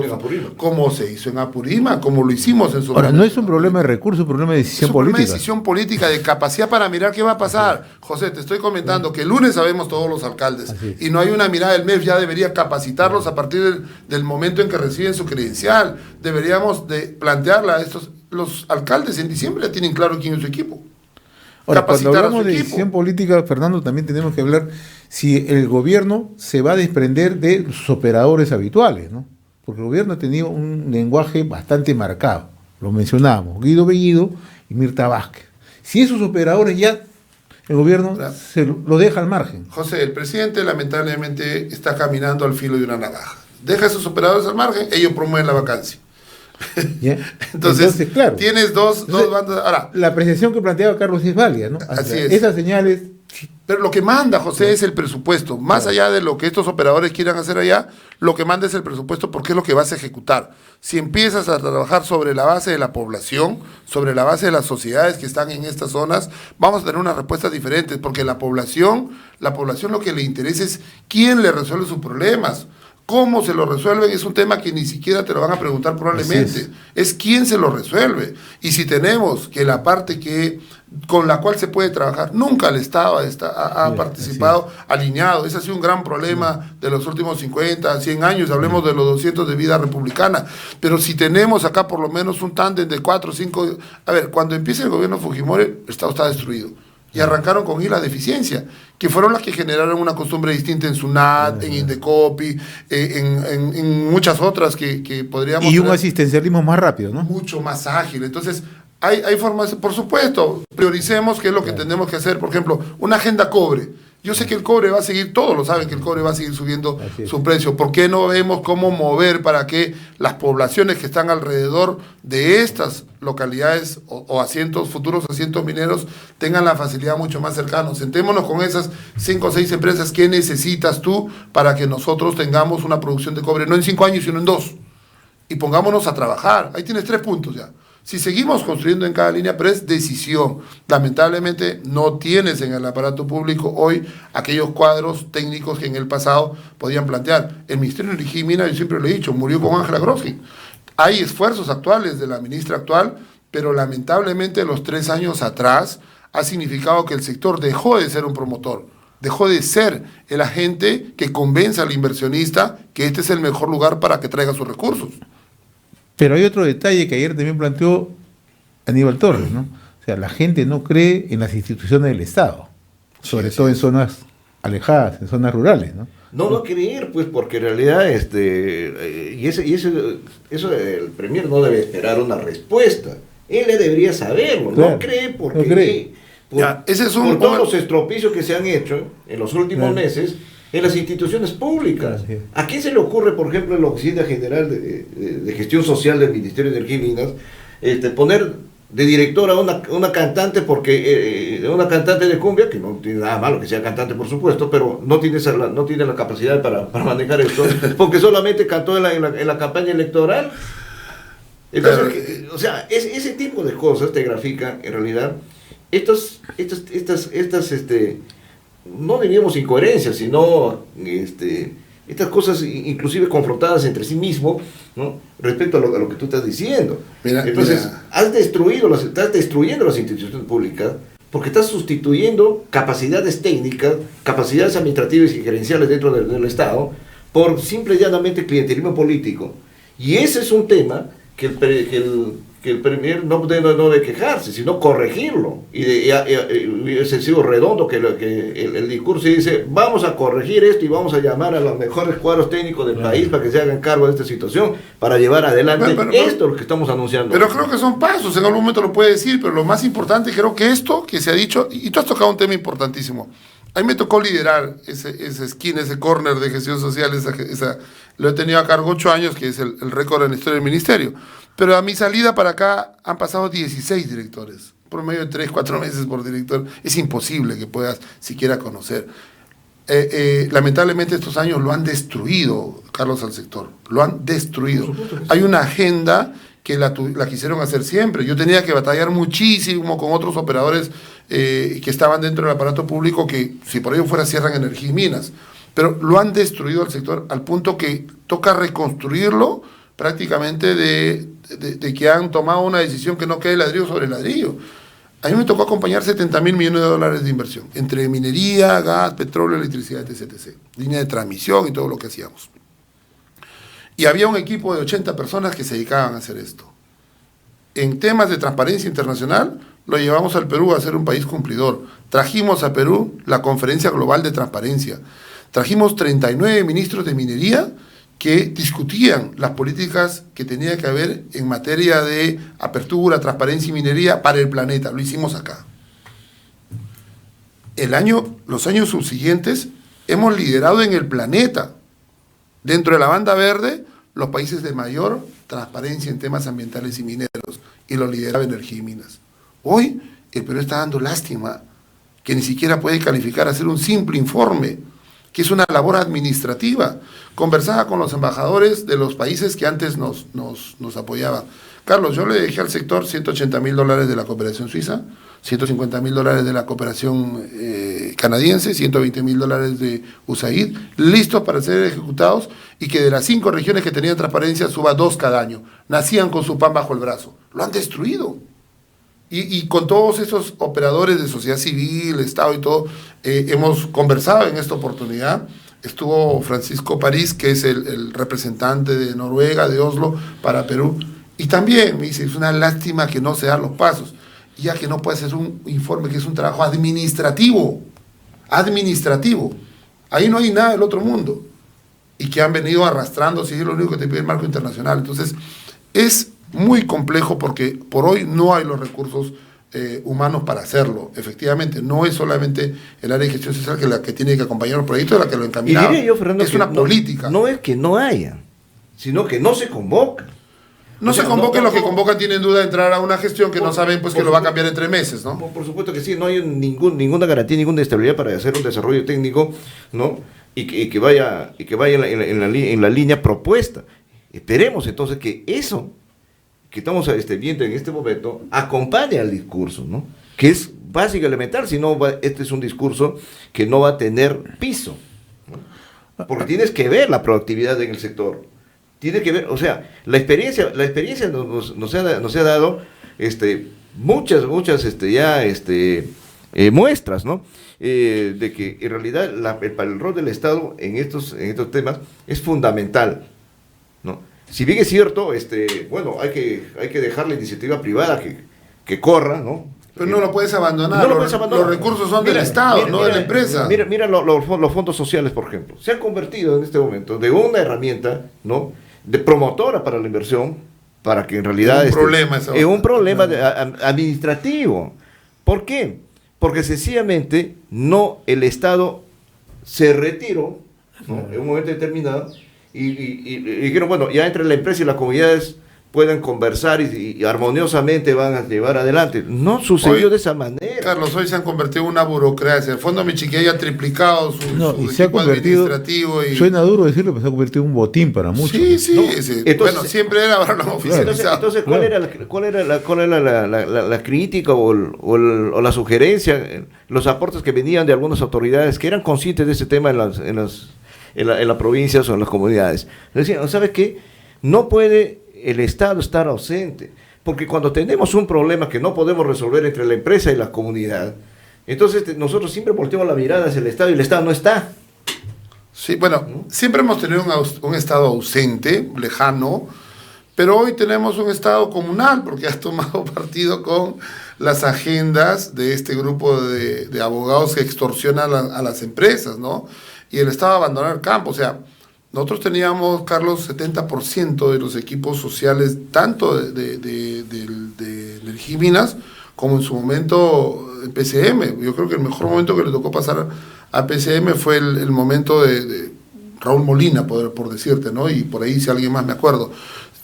Como se hizo en Apurímac, como lo hicimos en su Ahora, no es un problema de recursos, es un problema de decisión política. Es un problema de decisión política, de capacidad para mirar qué va a pasar. José, te estoy comentando que el lunes sabemos todos los alcaldes, y no hay una mirada. El MEF ya debería capacitarlos a partir del momento en que reciben su credencial. Deberíamos de plantearla a los alcaldes en diciembre, ya tienen claro quién es su equipo. Ahora, cuando hablamos de decisión política, Fernando, también tenemos que hablar si el gobierno se va a desprender de sus operadores habituales, ¿no? Porque el gobierno ha tenido un lenguaje bastante marcado, lo mencionábamos, Guido Bellido y Mirta Vázquez. Si esos operadores ya el gobierno se lo deja al margen. José, el presidente lamentablemente está caminando al filo de una navaja. Deja a esos operadores al margen, ellos promueven la vacancia. Entonces, claro, tienes dos bandas. Ahora, la apreciación que planteaba Carlos es válida, ¿no? Así es. Esas señales. Pero lo que manda, José, es el presupuesto. Más allá de lo que estos operadores quieran hacer allá, lo que manda es el presupuesto, porque es lo que vas a ejecutar. Si empiezas a trabajar sobre la base de la población, sobre la base de las sociedades que están en estas zonas, vamos a tener unas respuestas diferentes, porque la población lo que le interesa es quién le resuelve sus problemas. Cómo se lo resuelven es un tema que ni siquiera te lo van a preguntar probablemente. Es quién se lo resuelve. Y si tenemos que la parte con la cual se puede trabajar, nunca el Estado ha participado alineado. Ese ha sido un gran problema de los últimos 50, 100 años. Hablemos de los 200 de vida republicana. Pero si tenemos acá por lo menos un tándem de 4 o 5... A ver, cuando empieza el gobierno Fujimori, el Estado está destruido. y arrancaron con islas de eficiencia, que fueron las que generaron una costumbre distinta en SUNAT, en Indecopi, en muchas otras que podríamos... Y un asistencialismo más rápido, ¿no? Mucho más ágil. Entonces, hay formas, por supuesto, prioricemos qué es lo que tenemos que hacer. Por ejemplo, una agenda cobre. Yo sé que el cobre va a seguir, todos lo saben que el cobre va a seguir subiendo su precio. ¿Por qué no vemos cómo mover para que las poblaciones que están alrededor de estas localidades o asientos, futuros asientos mineros, tengan la facilidad mucho más cercana? Sentémonos con esas 5 o 6 empresas. ¿Qué necesitas tú para que nosotros tengamos una producción de cobre? No en 5 años, sino en 2. Y pongámonos a trabajar. Ahí tienes 3 puntos ya. Si seguimos construyendo en cada línea, pero es decisión. Lamentablemente no tienes en el aparato público hoy aquellos cuadros técnicos que en el pasado podían plantear. El Ministerio de Energía y Minas, yo siempre lo he dicho, murió con Ángela Groskin. Hay esfuerzos actuales de la ministra actual, pero lamentablemente los 3 años atrás ha significado que el sector dejó de ser un promotor, dejó de ser el agente que convence al inversionista que este es el mejor lugar para que traiga sus recursos. Pero hay otro detalle que ayer también planteó Aníbal Torres, ¿no? O sea, la gente no cree en las instituciones del Estado, sobre todo en zonas alejadas, en zonas rurales, ¿no? No va a creer, pues, porque en realidad, eso el Premier no debe esperar una respuesta. Él le debería saberlo, claro, no cree porque... no cree. Por todos los estropicios que se han hecho en los últimos meses en las instituciones públicas. Sí. ¿A quién se le ocurre, por ejemplo, en la Oficina General de Gestión Social del Ministerio de Energía y Minas, poner de directora a una cantante, porque una cantante de cumbia, que no tiene nada malo que sea cantante, por supuesto, pero no tiene la capacidad para manejar esto, porque solamente cantó en la campaña electoral? Entonces, o sea, ese tipo de cosas te grafican, en realidad, no diríamos incoherencias, sino estas cosas inclusive confrontadas entre sí mismos, ¿no? Respecto a lo que tú estás diciendo. Entonces, estás destruyendo las instituciones públicas porque estás sustituyendo capacidades técnicas, capacidades administrativas y gerenciales dentro del Estado por simple y llanamente clientelismo político. Y ese es un tema que el Premier no debe quejarse, sino corregirlo. Y hubiese sido redondo que el discurso dice, vamos a corregir esto y vamos a llamar a los mejores cuadros técnicos del país para que se hagan cargo de esta situación, para llevar adelante esto lo que estamos anunciando. Pero creo que son pasos, en algún momento lo puede decir, pero lo más importante creo que esto que se ha dicho, y tú has tocado un tema importantísimo. A mí me tocó liderar esa esquina, ese corner de gestión social, lo he tenido a cargo 8 años, que es el récord en la historia del ministerio. Pero a mi salida para acá han pasado 16 directores, por medio de 3, 4 meses por director. Es imposible que puedas siquiera conocer. Lamentablemente estos años lo han destruido, Carlos, al sector. Lo han destruido. Hay una agenda que la quisieron hacer siempre. Yo tenía que batallar muchísimo con otros operadores que estaban dentro del aparato público que, si por ello fuera, cierran Energía y Minas. Pero lo han destruido al sector al punto que toca reconstruirlo prácticamente de que han tomado una decisión que no quede ladrillo sobre ladrillo. A mí me tocó acompañar $70.000 millones de inversión, entre minería, gas, petróleo, electricidad, etc. Línea de transmisión y todo lo que hacíamos. Y había un equipo de 80 personas que se dedicaban a hacer esto. En temas de transparencia internacional, lo llevamos al Perú a ser un país cumplidor. Trajimos a Perú la Conferencia Global de Transparencia. Trajimos 39 ministros de minería que discutían las políticas que tenía que haber en materia de apertura, transparencia y minería para el planeta. Lo hicimos acá. Los años subsiguientes hemos liderado en el planeta, dentro de la banda verde, los países de mayor transparencia en temas ambientales y mineros, y lo lideraba Energía y Minas. Hoy el Perú está dando lástima que ni siquiera puede calificar a hacer un simple informe, que es una labor administrativa. Conversaba con los embajadores de los países que antes nos apoyaban. Carlos, yo le dejé al sector $180.000 de la cooperación suiza, $150.000 de la cooperación canadiense, $120.000 de USAID, listos para ser ejecutados, y que de las 5 regiones que tenían transparencia suba 2 cada año. Nacían con su pan bajo el brazo. Lo han destruido. Y con todos esos operadores de sociedad civil, Estado y todo, hemos conversado en esta oportunidad. Estuvo Francisco París, que es el representante de Noruega, de Oslo, para Perú. Y también me dice, es una lástima que no se dan los pasos. ya que no puede ser un informe que es un trabajo administrativo. Administrativo. Ahí no hay nada del otro mundo. Y que han venido arrastrando, si es lo único que te pide el marco internacional. Entonces, es muy complejo porque por hoy no hay los recursos humanos para hacerlo. Efectivamente, no es solamente el área de gestión social que la que tiene que acompañar el proyecto, la que lo encamina. Y diría yo, Fernando, es una política. No es que no haya, sino que no se convoca. No se convoquen, los que convocan tienen duda de entrar a una gestión que no saben pues que lo va a cambiar en 3 meses, ¿no? Por supuesto que sí, no hay ninguna garantía, ninguna estabilidad para hacer un desarrollo técnico, ¿no? Y que vaya en la línea propuesta. Esperemos entonces que eso que estamos viendo en este momento acompañe al discurso, ¿no? Que es básico, elemental, si no, este es un discurso que no va a tener piso, ¿no? Porque tienes que ver la proactividad en el sector. Tiene que ver, o sea, la experiencia nos ha dado muchas muestras, ¿no? De que en realidad el rol del Estado en estos temas es fundamental, ¿no? Si bien es cierto, bueno, hay que dejar la iniciativa privada que corra, ¿no? Pero no lo puedes abandonar. No lo puedes abandonar. Los recursos son del Estado, no de la empresa. Mira los fondos sociales, por ejemplo. Se han convertido en este momento de una herramienta, ¿no?, de promotora para la inversión, para que en realidad es un problema administrativo. ¿Por qué? Porque sencillamente el Estado se retiró, ¿no?, en un momento determinado y dijeron, bueno, ya entre la empresa y las comunidades pueden conversar y armoniosamente van a llevar adelante. No sucedió de esa manera. Carlos, hoy se han convertido en una burocracia. El Fondo Michiquillay ha triplicado su equipo administrativo. Suena duro decirlo, pero se ha convertido en un botín para muchos. Sí. ¿No? Entonces, bueno, siempre era, ahora lo hemos oficializado. Entonces, ¿cuál era la crítica o la sugerencia, los aportes que venían de algunas autoridades que eran conscientes de ese tema en las provincias o en las comunidades? Decían, ¿sabes qué? No puede el Estado estar ausente, porque cuando tenemos un problema que no podemos resolver entre la empresa y la comunidad, entonces nosotros siempre volteamos la mirada hacia el Estado y el Estado no está. Sí, bueno, siempre hemos tenido un Estado ausente, lejano, pero hoy tenemos un Estado comunal, porque has tomado partido con las agendas de este grupo de abogados que extorsionan a las empresas, ¿no? Y el Estado abandona el campo, o sea, nosotros teníamos, Carlos, 70% de los equipos sociales, tanto de Energía y Minas, como en su momento el PCM. Yo creo que el mejor momento que le tocó pasar a PCM fue el momento de Raúl Molina, por decirte, ¿no? Y por ahí, si alguien más me acuerdo.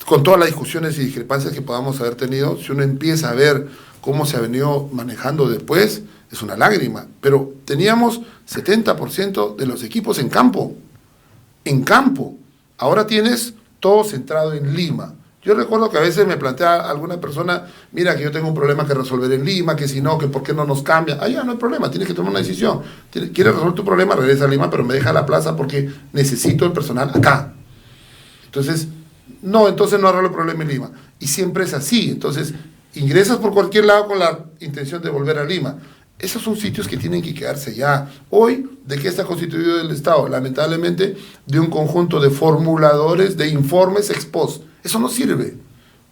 Con todas las discusiones y discrepancias que podamos haber tenido, si uno empieza a ver cómo se ha venido manejando después, es una lágrima. Pero teníamos 70% de los equipos en campo. En campo. Ahora tienes todo centrado en Lima. Yo recuerdo que a veces me plantea alguna persona, mira que yo tengo un problema que resolver en Lima, que si no, que por qué no nos cambia. Ah, ya, no hay problema, tienes que tomar una decisión. ¿Quieres resolver tu problema? Regresa a Lima, pero me deja la plaza porque necesito el personal acá. Entonces no arreglo el problema en Lima. Y siempre es así. Entonces, ingresas por cualquier lado con la intención de volver a Lima. Esos son sitios que tienen que quedarse ya. Hoy, ¿de qué está constituido el Estado? Lamentablemente, de un conjunto de formuladores de informes ex post. Eso no sirve.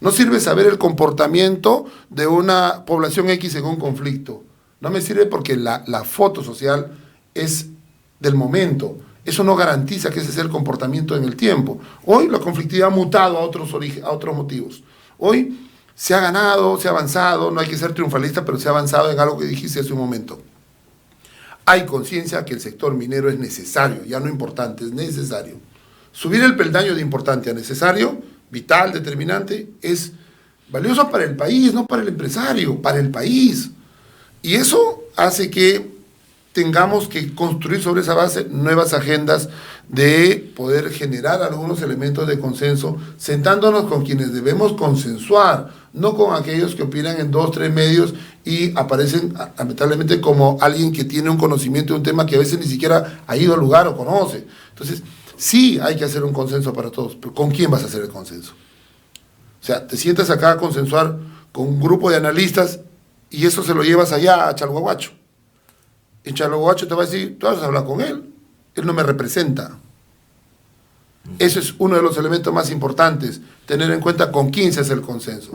No sirve saber el comportamiento de una población X en un conflicto. No me sirve porque la foto social es del momento. Eso no garantiza que ese sea el comportamiento en el tiempo. Hoy la conflictividad ha mutado a otros motivos. Hoy se ha ganado, se ha avanzado, no hay que ser triunfalista, pero se ha avanzado en algo que dijiste hace un momento. Hay conciencia que el sector minero es necesario, ya no importante, es necesario. Subir el peldaño de importante a necesario, vital, determinante, es valioso para el país, no para el empresario, para el país. Y eso hace que tengamos que construir sobre esa base nuevas agendas de poder generar algunos elementos de consenso, sentándonos con quienes debemos consensuar, no con aquellos que opinan en 2, 3 medios y aparecen lamentablemente como alguien que tiene un conocimiento de un tema que a veces ni siquiera ha ido al lugar o conoce. Entonces, sí hay que hacer un consenso para todos, pero ¿con quién vas a hacer el consenso? O sea, te sientas acá a consensuar con un grupo de analistas y eso se lo llevas allá a Chalhuahuacho. En Chalhuahuacho te va a decir, tú vas a hablar con él no me representa. Eso es uno de los elementos más importantes, tener en cuenta con quién se hace el consenso.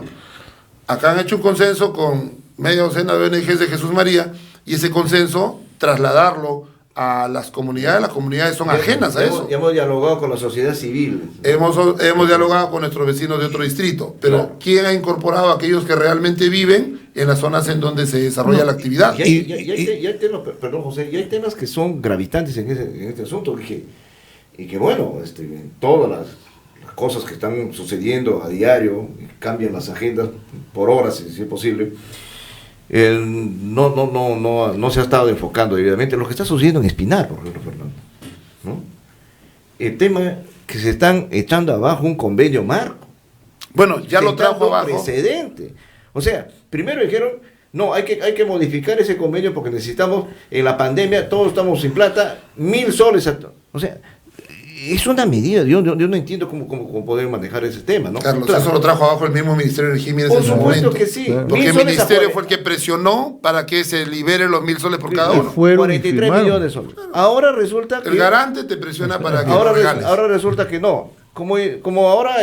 Acá han hecho un consenso con media docena de ONGs de Jesús María, y ese consenso trasladarlo a las comunidades son ajenas a eso. Hemos dialogado con la sociedad civil. Hemos dialogado con nuestros vecinos de otro distrito, pero Claro. ¿quién ha incorporado a aquellos que realmente viven en las zonas en donde se desarrolla la actividad? Y hay temas, perdón José, y hay temas que son gravitantes en este asunto, y que bueno, todas las cosas que están sucediendo a diario, cambian las agendas por horas, si es posible. No se ha estado enfocando debidamente lo que está sucediendo en Espinar, por ejemplo, Fernando, ¿no? El tema que se están echando abajo un convenio marco. Bueno, ya lo trajo abajo. Precedente. O sea, primero dijeron, no, hay que modificar ese convenio porque necesitamos, en la pandemia, todos estamos sin plata, 1.000 soles. O sea, es una medida, yo no entiendo cómo poder manejar ese tema, ¿no? Carlos, Claro. eso lo trajo abajo el mismo Ministerio de Energía y Minas Por en su supuesto momento. que sí. Claro. Porque 1.000 el soles ministerio a fue el que presionó para que se libere los 1.000 soles por cada Y uno. fueron y 43 firmaron. millones de soles. Ahora resulta que... El garante te presiona para que ahora, lo regales. ahora resulta que no. Como ahora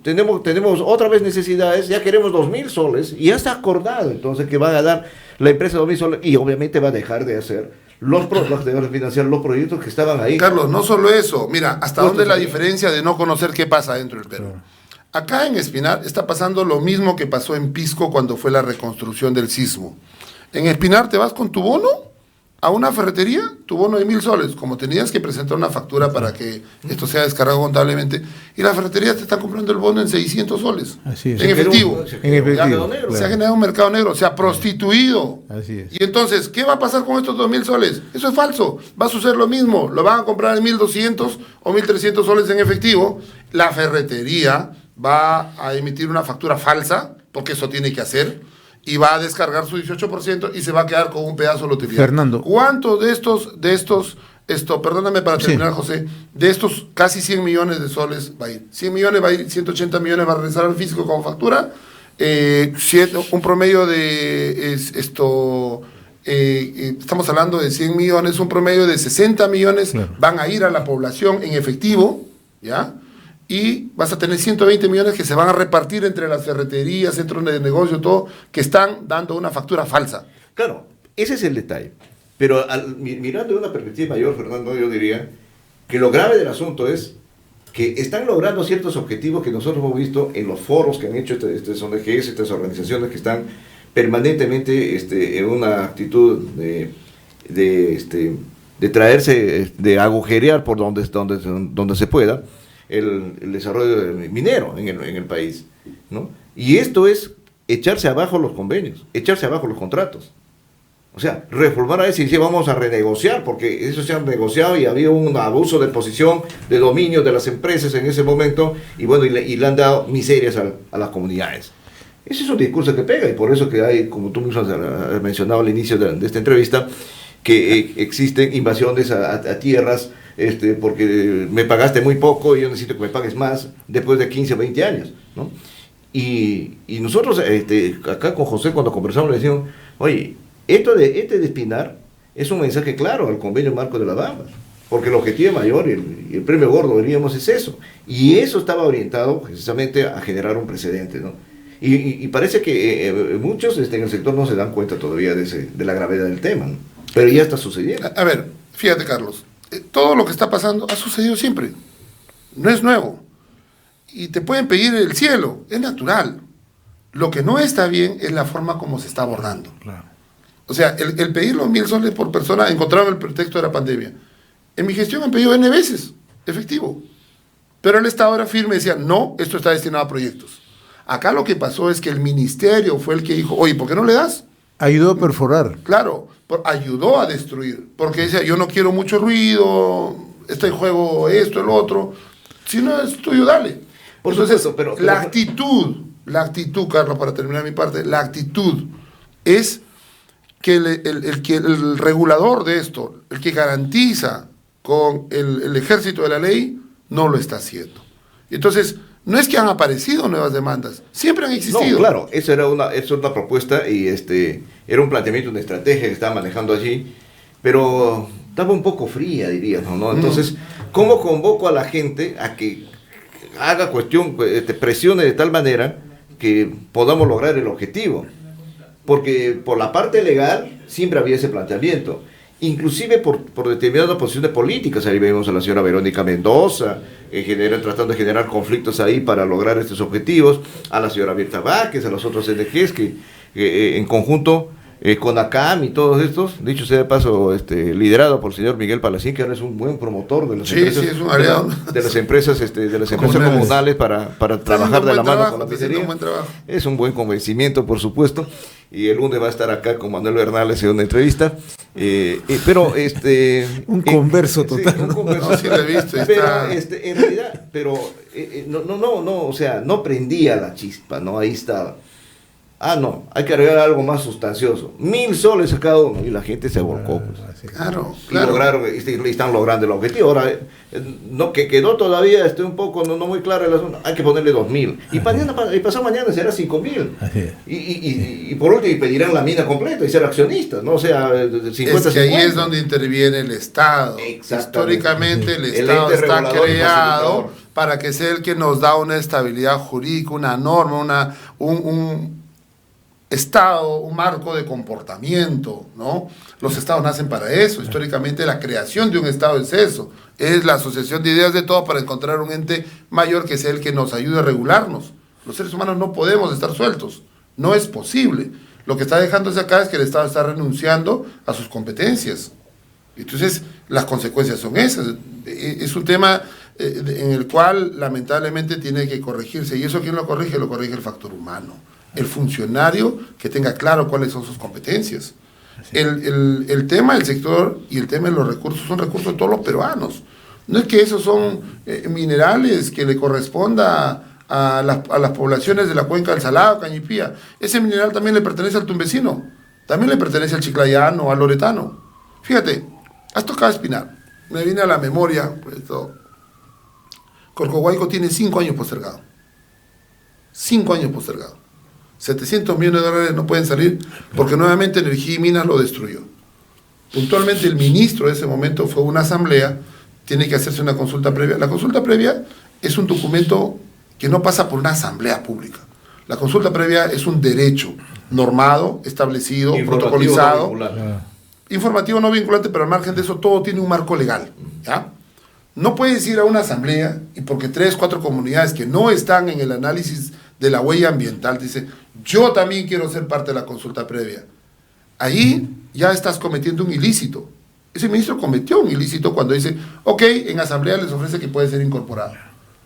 tenemos otra vez necesidades, ya queremos 2.000 soles, y ya está acordado entonces que van a dar la empresa 2.000 soles, y obviamente va a dejar de hacer de financiar los proyectos que estaban ahí. Carlos, no solo eso. Mira, hasta Pues, dónde es la sí. diferencia de no conocer qué pasa dentro del Perú. Acá en Espinar está pasando lo mismo que pasó en Pisco cuando fue la reconstrucción del sismo. En Espinar te vas con tu bono a una ferretería, tu bono de 1.000 soles, como tenías que presentar una factura para que esto sea descargado contablemente, y la ferretería te está comprando el bono en 600 soles, Así es. en efectivo. En efectivo, Negro. claro. Se ha generado un mercado negro, se ha prostituido. Así es. Y entonces, ¿qué va a pasar con estos 2.000 soles? Eso es falso. Va a suceder lo mismo. Lo van a comprar en 1.200 o 1.300 soles en efectivo. La ferretería va a ematir una factura falsa, porque eso tiene que hacer, y va a descargar su 18% y se va a quedar con un pedazo de lotería. Fernando. ¿Cuántos de estos, perdóname para Sí. terminar, José, de estos casi 100 millones de soles va a ir? 100 millones va a ir, 180 millones va a regresar al físico como factura, un promedio de estamos hablando de 100 millones, un promedio de 60 millones Claro. van a ir a la población en efectivo, ¿ya? Y vas a tener 120 millones que se van a repartir entre las ferreterías, centros de negocio, todo, que están dando una factura falsa. Claro, ese es el detalle. Pero mirando de una perspectiva mayor, Fernando, yo diría que lo grave del asunto es que están logrando ciertos objetivos que nosotros hemos visto en los foros que han hecho estas ONGs, estas organizaciones que están permanentemente en una actitud de traerse, de agujerear por donde se pueda el desarrollo minero en el país, ¿no? Y esto es echarse abajo los convenios, echarse abajo los contratos. O sea, reformar a eso y decir vamos a renegociar, porque eso se han negociado y había un abuso de posición, de dominio de las empresas en ese momento, y bueno, y le han dado miserias a las comunidades. Ese es un discurso que pega, y por eso que hay, como tú mismo has mencionado al inicio de esta entrevista, que existen invasiones a tierras, porque me pagaste muy poco y yo necesito que me pagues más después de 15 o 20 años, ¿no? Y nosotros, acá con José, cuando conversamos, le decíamos, oye, esto de Espinar es un mensaje claro al convenio marco de la Bambas, porque el objetivo mayor y el premio gordo, diríamos, es eso. Y eso estaba orientado precisamente a generar un precedente, ¿no? Y parece que muchos en el sector no se dan cuenta todavía de la gravedad del tema, ¿no? Pero ya está sucediendo. A ver, fíjate, Carlos, todo lo que está pasando ha sucedido siempre, no es nuevo. Y te pueden pedir el cielo, es natural. Lo que no está bien es la forma como se está abordando. Claro. O sea, el pedir los 1.000 soles por persona encontraron el pretexto de la pandemia. En mi gestión han pedido N veces, efectivo. Pero el Estado era firme y decía, no, esto está destinado a proyectos. Acá lo que pasó es que el ministerio fue el que dijo, oye, ¿por qué no le das? Ayudó a perforar. Claro, ayudó a destruir, porque decía, yo no quiero mucho ruido, está en juego esto, el otro. Si no es tuyo, dale. Por Entonces, supuesto, pero la actitud, Carlos, para terminar mi parte, la actitud es que el regulador de esto, el que garantiza con el ejército de la ley, no lo está haciendo. Entonces, no es que han aparecido nuevas demandas, siempre han existido. No, claro, eso era una propuesta y era un planteamiento, una estrategia que estaba manejando allí, pero estaba un poco fría, diríamos, ¿no? Entonces, ¿cómo convoco a la gente a que haga presione de tal manera que podamos lograr el objetivo? porque por la parte legal siempre había ese planteamiento, inclusive por determinadas posiciones políticas. Ahí vemos a la señora Verónica Mendoza tratando de generar conflictos ahí para lograr estos objetivos, a la señora Mirta Vázquez, a los otros NGs que en conjunto con ACAM y todos estos, dicho sea de paso, liderado por el señor Miguel Palacín, que ahora es un buen promotor de las empresas, es un aliado. de las empresas comunales para trabajar de la mano con la miseria. Es un buen convencimiento, por supuesto, y el lunes va a estar acá con Manuel Bernales en una entrevista, pero un converso total. Sí, un converso. No, sí lo he visto, pero en realidad, o sea, no prendía la chispa, ¿no? Ahí estaba. No, hay que agregar algo más sustancioso. 1.000 soles a cada uno. Y la gente se volcó. Pues. Claro. Y están logrando el objetivo. Ahora, no, que quedó todavía un poco no muy claro el asunto. Hay que ponerle 2.000. Y pasado mañana será 5.000. Y por último pedirán la mina completa y ser accionistas, ¿no? O sea, 50. Es que ahí es donde interviene el Estado. Históricamente el Estado está creado para que sea el que nos da una estabilidad jurídica, una norma, un Estado, un marco de comportamiento, ¿no? Los Estados nacen para eso. Históricamente la creación de un Estado es eso. Es la asociación de ideas de todo para encontrar un ente mayor que sea el que nos ayude a regularnos. Los seres humanos no podemos estar sueltos. No es posible. Lo que está dejándose acá es que el Estado está renunciando a sus competencias. Entonces, las consecuencias son esas. Es un tema en el cual lamentablemente tiene que corregirse. ¿Y eso quién lo corrige? Lo corrige el factor humano. El funcionario que tenga claro cuáles son sus competencias. El tema del sector y el tema de los recursos son recursos de todos los peruanos. No es que esos son minerales que le corresponda a las poblaciones de la cuenca del Salado, Cañipía. Ese mineral también le pertenece al tumbesino, también le pertenece al chiclayano, al loretano. Fíjate, has tocado Espinar. Me viene a la memoria, pues, Corcohuayco tiene 5 años postergado. 5 años postergado. 700 millones de dólares no pueden salir porque nuevamente Energía y Minas lo destruyó. Puntualmente el ministro de ese momento fue a una asamblea, tiene que hacerse una consulta previa. La consulta previa es un documento que no pasa por una asamblea pública. La consulta previa es un derecho normado, establecido, protocolizado. Informativo no vinculante, pero al margen de eso todo tiene un marco legal, ¿ya? No puedes ir a una asamblea y porque 3, 4 comunidades que no están en el análisis de la huella ambiental dice, yo también quiero ser parte de la consulta previa. Ahí ya estás cometiendo un ilícito. Ese ministro cometió un ilícito cuando dice, ok, en asamblea les ofrece que puede ser incorporado.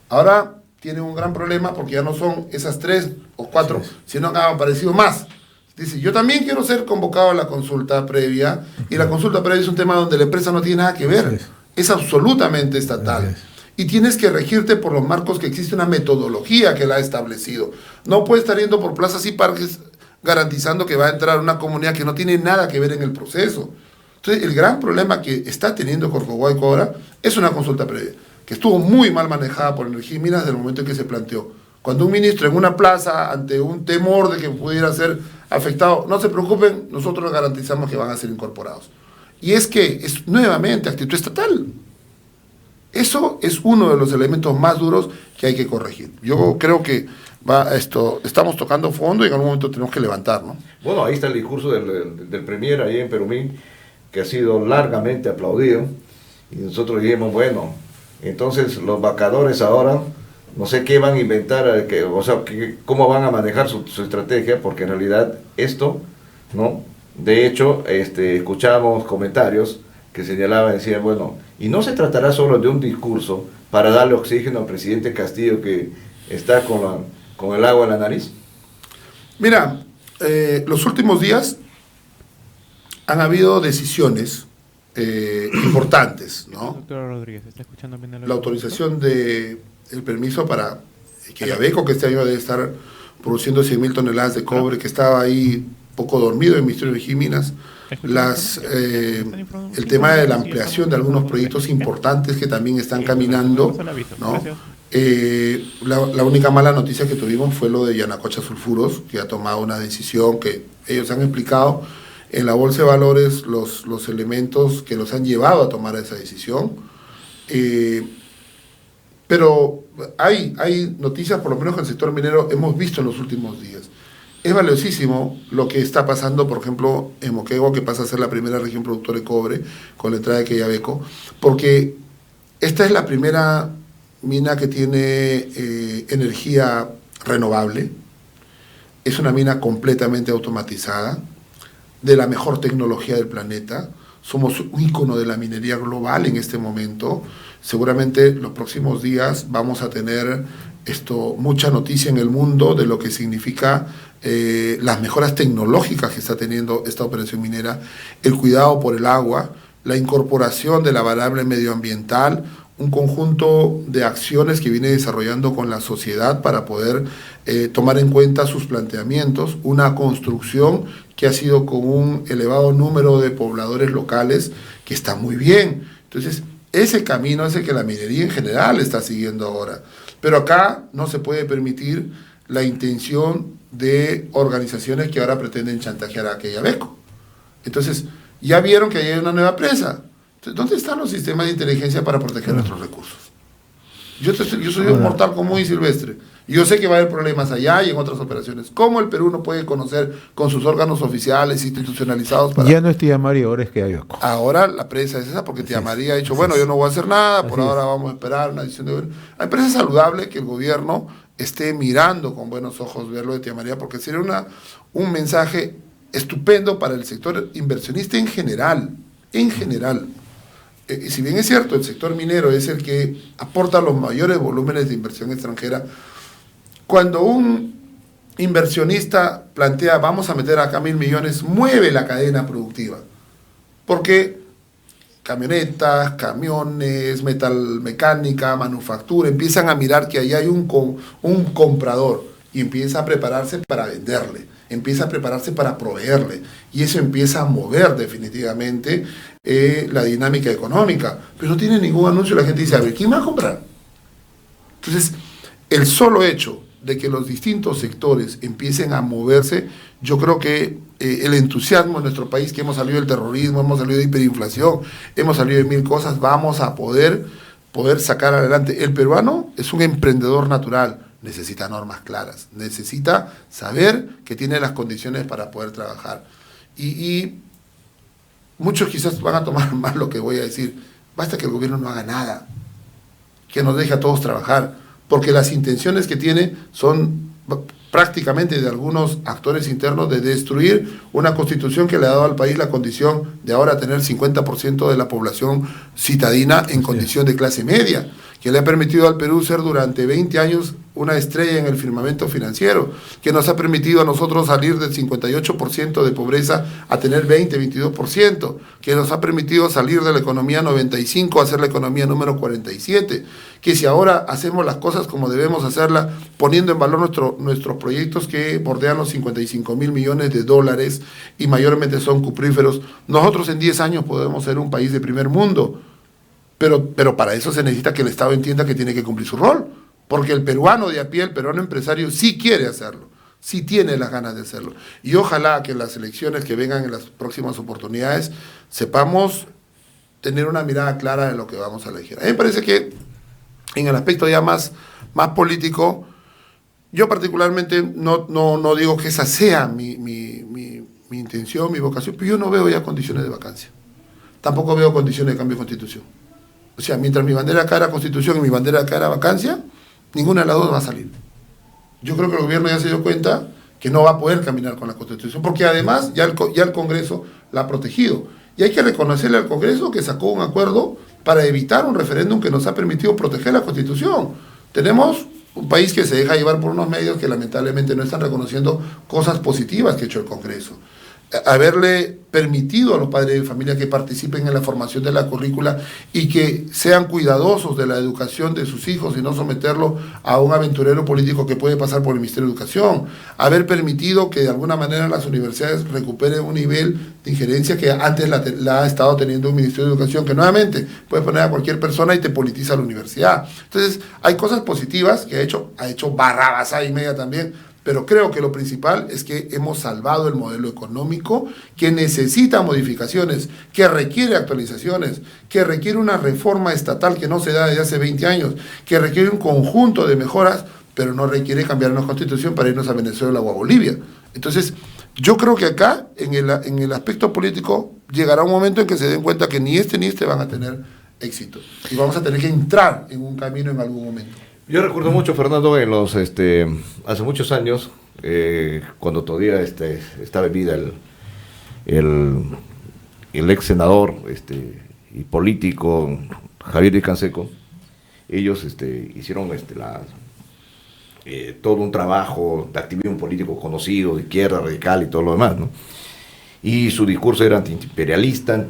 Ahora tiene un gran problema porque ya no son esas 3 o 4, sino han aparecido más. Dice, yo también quiero ser convocado a la consulta previa, y la consulta previa es un tema donde la empresa no tiene nada que ver. Es absolutamente estatal. Y tienes que regirte por los marcos que existe una metodología que la ha establecido. No puedes estar yendo por plazas y parques garantizando que va a entrar una comunidad que no tiene nada que ver en el proceso. Entonces, el gran problema que está teniendo Corcohuayco ahora es una consulta previa, que estuvo muy mal manejada por Energía y Minas desde el momento en que se planteó. Cuando un ministro en una plaza, ante un temor de que pudiera ser afectado, no se preocupen, nosotros garantizamos que van a ser incorporados. Y es que es nuevamente actitud estatal. Eso es uno de los elementos más duros que hay que corregir. Yo creo que estamos tocando fondo y en algún momento tenemos que levantar, ¿no? Bueno, ahí está el discurso del Premier ahí en Perumín, que ha sido largamente aplaudido, y nosotros dijimos, bueno, entonces los vacadores ahora, no sé qué van a inventar, cómo van a manejar su estrategia, porque en realidad esto, ¿no? De hecho, escuchamos comentarios que señalaban, decían, bueno, y no se tratará solo de un discurso para darle oxígeno al presidente Castillo que está con el agua en la nariz. Mira, los últimos días han habido decisiones importantes, ¿no? Doctor Rodríguez, ¿está escuchando bien? La autorización del permiso para que Yabeco, que este año debe estar produciendo 100.000 toneladas de cobre, que estaba ahí poco dormido en el Ministerio de Energía y Minas, el tema de la ampliación de algunos proyectos importantes que también están caminando, ¿no? La única mala noticia que tuvimos fue lo de Yanacocha Sulfuros, que ha tomado una decisión que ellos han explicado en la Bolsa de Valores los elementos que los han llevado a tomar esa decisión. Pero hay noticias, por lo menos en el sector minero, hemos visto en los últimos días. es valiosísimo lo que está pasando, por ejemplo, en Moquegua, que pasa a ser la primera región productora de cobre con la entrada de Quellaveco, porque esta es la primera mina que tiene energía renovable, es una mina completamente automatizada, de la mejor tecnología del planeta, somos un ícono de la minería global en este momento, seguramente los próximos días vamos a tener mucha noticia en el mundo de lo que significa las mejoras tecnológicas que está teniendo esta operación minera, el cuidado por el agua, la incorporación de la variable medioambiental, un conjunto de acciones que viene desarrollando con la sociedad para poder tomar en cuenta sus planteamientos, una construcción que ha sido con un elevado número de pobladores locales, que está muy bien. Entonces, ese camino es el que la minería en general está siguiendo ahora. Pero acá no se puede permitir la intención de organizaciones que ahora pretenden chantajear a Quellaveco. Entonces, ya vieron que hay una nueva presa. Entonces, ¿dónde están los sistemas de inteligencia para proteger nuestros recursos? Yo soy un mortal común y silvestre. Yo sé que va a haber problemas allá y en otras operaciones. ¿Cómo el Perú no puede conocer con sus órganos oficiales, institucionalizados? Ya no es Tía María, ahora es Quellaveco. Ahora la presa es esa, porque Tía María ha dicho, bueno, yo no voy a hacer nada, por ahora vamos a esperar una decisión de... Me parece saludable que el gobierno esté mirando con buenos ojos ver lo de Tía María, porque sería un mensaje estupendo para el sector inversionista en general. En general. Si bien es cierto, el sector minero es el que aporta los mayores volúmenes de inversión extranjera, cuando un inversionista plantea vamos a meter acá 1.000 millones, mueve la cadena productiva, porque camionetas, camiones, metalmecánica, manufactura, empiezan a mirar que ahí hay un comprador y empieza a prepararse para venderle, empieza a prepararse para proveerle, y eso empieza a mover definitivamente la dinámica económica, pero no tiene ningún anuncio. La gente dice, a ver, ¿quién va a comprar? Entonces, el solo hecho de que los distintos sectores empiecen a moverse, yo creo que el entusiasmo en nuestro país, que hemos salido del terrorismo, hemos salido de hiperinflación, hemos salido de 1000 cosas, vamos a poder sacar adelante. El peruano es un emprendedor natural, necesita normas claras, necesita saber que tiene las condiciones para poder trabajar. Y muchos quizás van a tomar mal lo que voy a decir, basta que el gobierno no haga nada, que nos deje a todos trabajar, porque las intenciones que tiene son prácticamente de algunos actores internos de destruir una constitución que le ha dado al país la condición de ahora tener 50% de la población citadina en condición de clase media, que le ha permitido al Perú ser durante 20 años una estrella en el firmamento financiero, que nos ha permitido a nosotros salir del 58% de pobreza a tener 22%, que nos ha permitido salir de la economía 95 a ser la economía número 47, que si ahora hacemos las cosas como debemos hacerlas, poniendo en valor nuestros proyectos que bordean los 55.000 millones de dólares y mayormente son cupríferos, nosotros en 10 años podemos ser un país de primer mundo. Pero para eso se necesita que el Estado entienda que tiene que cumplir su rol, porque el peruano de a pie, el peruano empresario, sí quiere hacerlo, sí tiene las ganas de hacerlo. Y ojalá que en las elecciones que vengan en las próximas oportunidades sepamos tener una mirada clara de lo que vamos a elegir. A mí me parece que en el aspecto ya más político, yo particularmente no digo que esa sea mi intención, mi vocación, pero yo no veo ya condiciones de vacancia. Tampoco veo condiciones de cambio de constitución. O sea, mientras mi bandera acá era constitución y mi bandera acá era vacancia, ninguna de las dos va a salir. Yo creo que el gobierno ya se dio cuenta que no va a poder caminar con la constitución, porque además ya el Congreso la ha protegido. Y hay que reconocerle al Congreso que sacó un acuerdo para evitar un referéndum que nos ha permitido proteger la constitución. Tenemos un país que se deja llevar por unos medios que lamentablemente no están reconociendo cosas positivas que ha hecho el Congreso. Haberle permitido a los padres de familia que participen en la formación de la currícula y que sean cuidadosos de la educación de sus hijos y no someterlo a un aventurero político que puede pasar por el Ministerio de Educación, haber permitido que de alguna manera las universidades recuperen un nivel de injerencia que antes la ha estado teniendo un Ministerio de Educación, que nuevamente puede poner a cualquier persona y te politiza la universidad. Entonces hay cosas positivas que ha hecho barrabasada y media también, pero creo que lo principal es que hemos salvado el modelo económico, que necesita modificaciones, que requiere actualizaciones, que requiere una reforma estatal que no se da desde hace 20 años, que requiere un conjunto de mejoras pero no requiere cambiar una constitución para irnos a Venezuela o a Bolivia. Entonces, yo creo que acá, en el aspecto político, llegará un momento en que se den cuenta que ni este van a tener éxito. Y vamos a tener que entrar en un camino en algún momento. Yo recuerdo mucho, Fernando, hace muchos años, cuando todavía estaba en vida el ex senador y político Javier Díaz Canseco, ellos hicieron todo un trabajo de activismo político conocido, de izquierda, radical y todo lo demás, ¿no? Y su discurso era antiimperialista,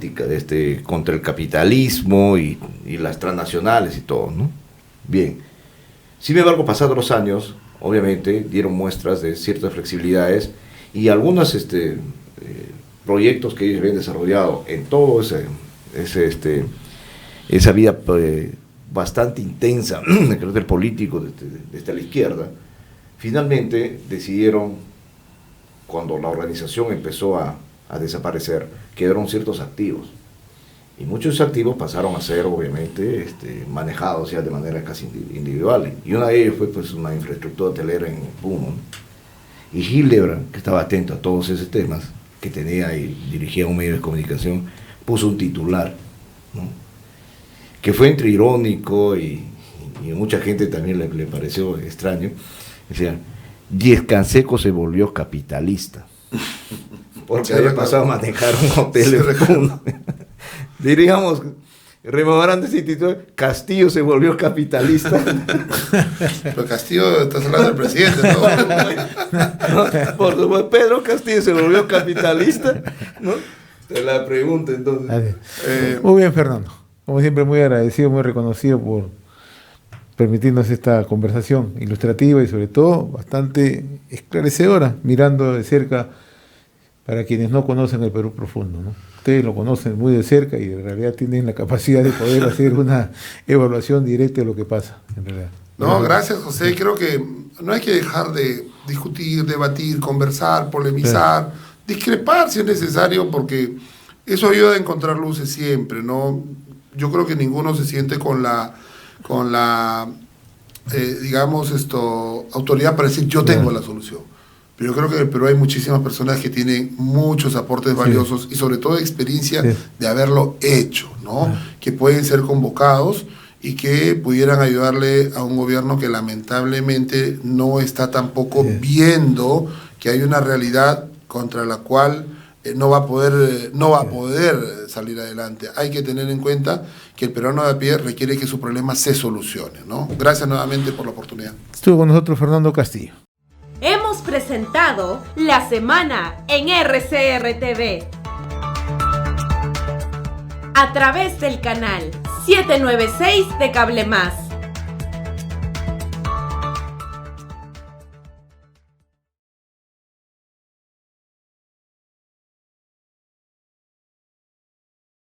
contra el capitalismo y las transnacionales y todo, ¿no? Bien. Sin embargo, pasados los años, obviamente, dieron muestras de ciertas flexibilidades y algunos proyectos que ellos habían desarrollado en todo esa vida bastante intensa de carácter político desde la izquierda, finalmente decidieron, cuando la organización empezó a desaparecer, quedaron ciertos activos. Y muchos activos pasaron a ser, obviamente, manejados ya de manera casi individual. Y una de ellas fue pues, una infraestructura hotelera en Puno. Y Hildebrand, que estaba atento a todos esos temas, que tenía y dirigía un medio de comunicación, puso un titular, ¿no? Que fue entre irónico y mucha gente también le pareció extraño. Decía, Díaz Canseco se volvió capitalista. Porque había pasado a manejar un hotel en Puno. Diríamos, rememorando ese título, Castillo se volvió capitalista. Pero Castillo, estás hablando del presidente, ¿no? No, por supuesto, Pedro Castillo se volvió capitalista, ¿no? Te la pregunto entonces. Muy bien, Fernando. Como siempre, muy agradecido, muy reconocido por permitirnos esta conversación ilustrativa y sobre todo bastante esclarecedora, mirando de cerca para quienes no conocen el Perú profundo, ¿no? Ustedes lo conocen muy de cerca y en realidad tienen la capacidad de poder hacer una evaluación directa de lo que pasa, en realidad. No, gracias, José. Creo que no hay que dejar de discutir, debatir, conversar, polemizar, discrepar si es necesario, porque eso ayuda a encontrar luces siempre, ¿no? Yo creo que ninguno se siente con la autoridad para decir yo tengo la solución. Pero yo creo que en el Perú hay muchísimas personas que tienen muchos aportes valiosos y sobre todo experiencia de haberlo hecho, ¿no? Que pueden ser convocados y que pudieran ayudarle a un gobierno que lamentablemente no está tampoco viendo que hay una realidad contra la cual no va a poder salir adelante. Hay que tener en cuenta que el peruano de a pie requiere que su problema se solucione, ¿no? Gracias nuevamente por la oportunidad. Estuvo con nosotros Fernando Castillo. Hemos presentado La Semana en RCR TV a través del canal 796 de Cable Más.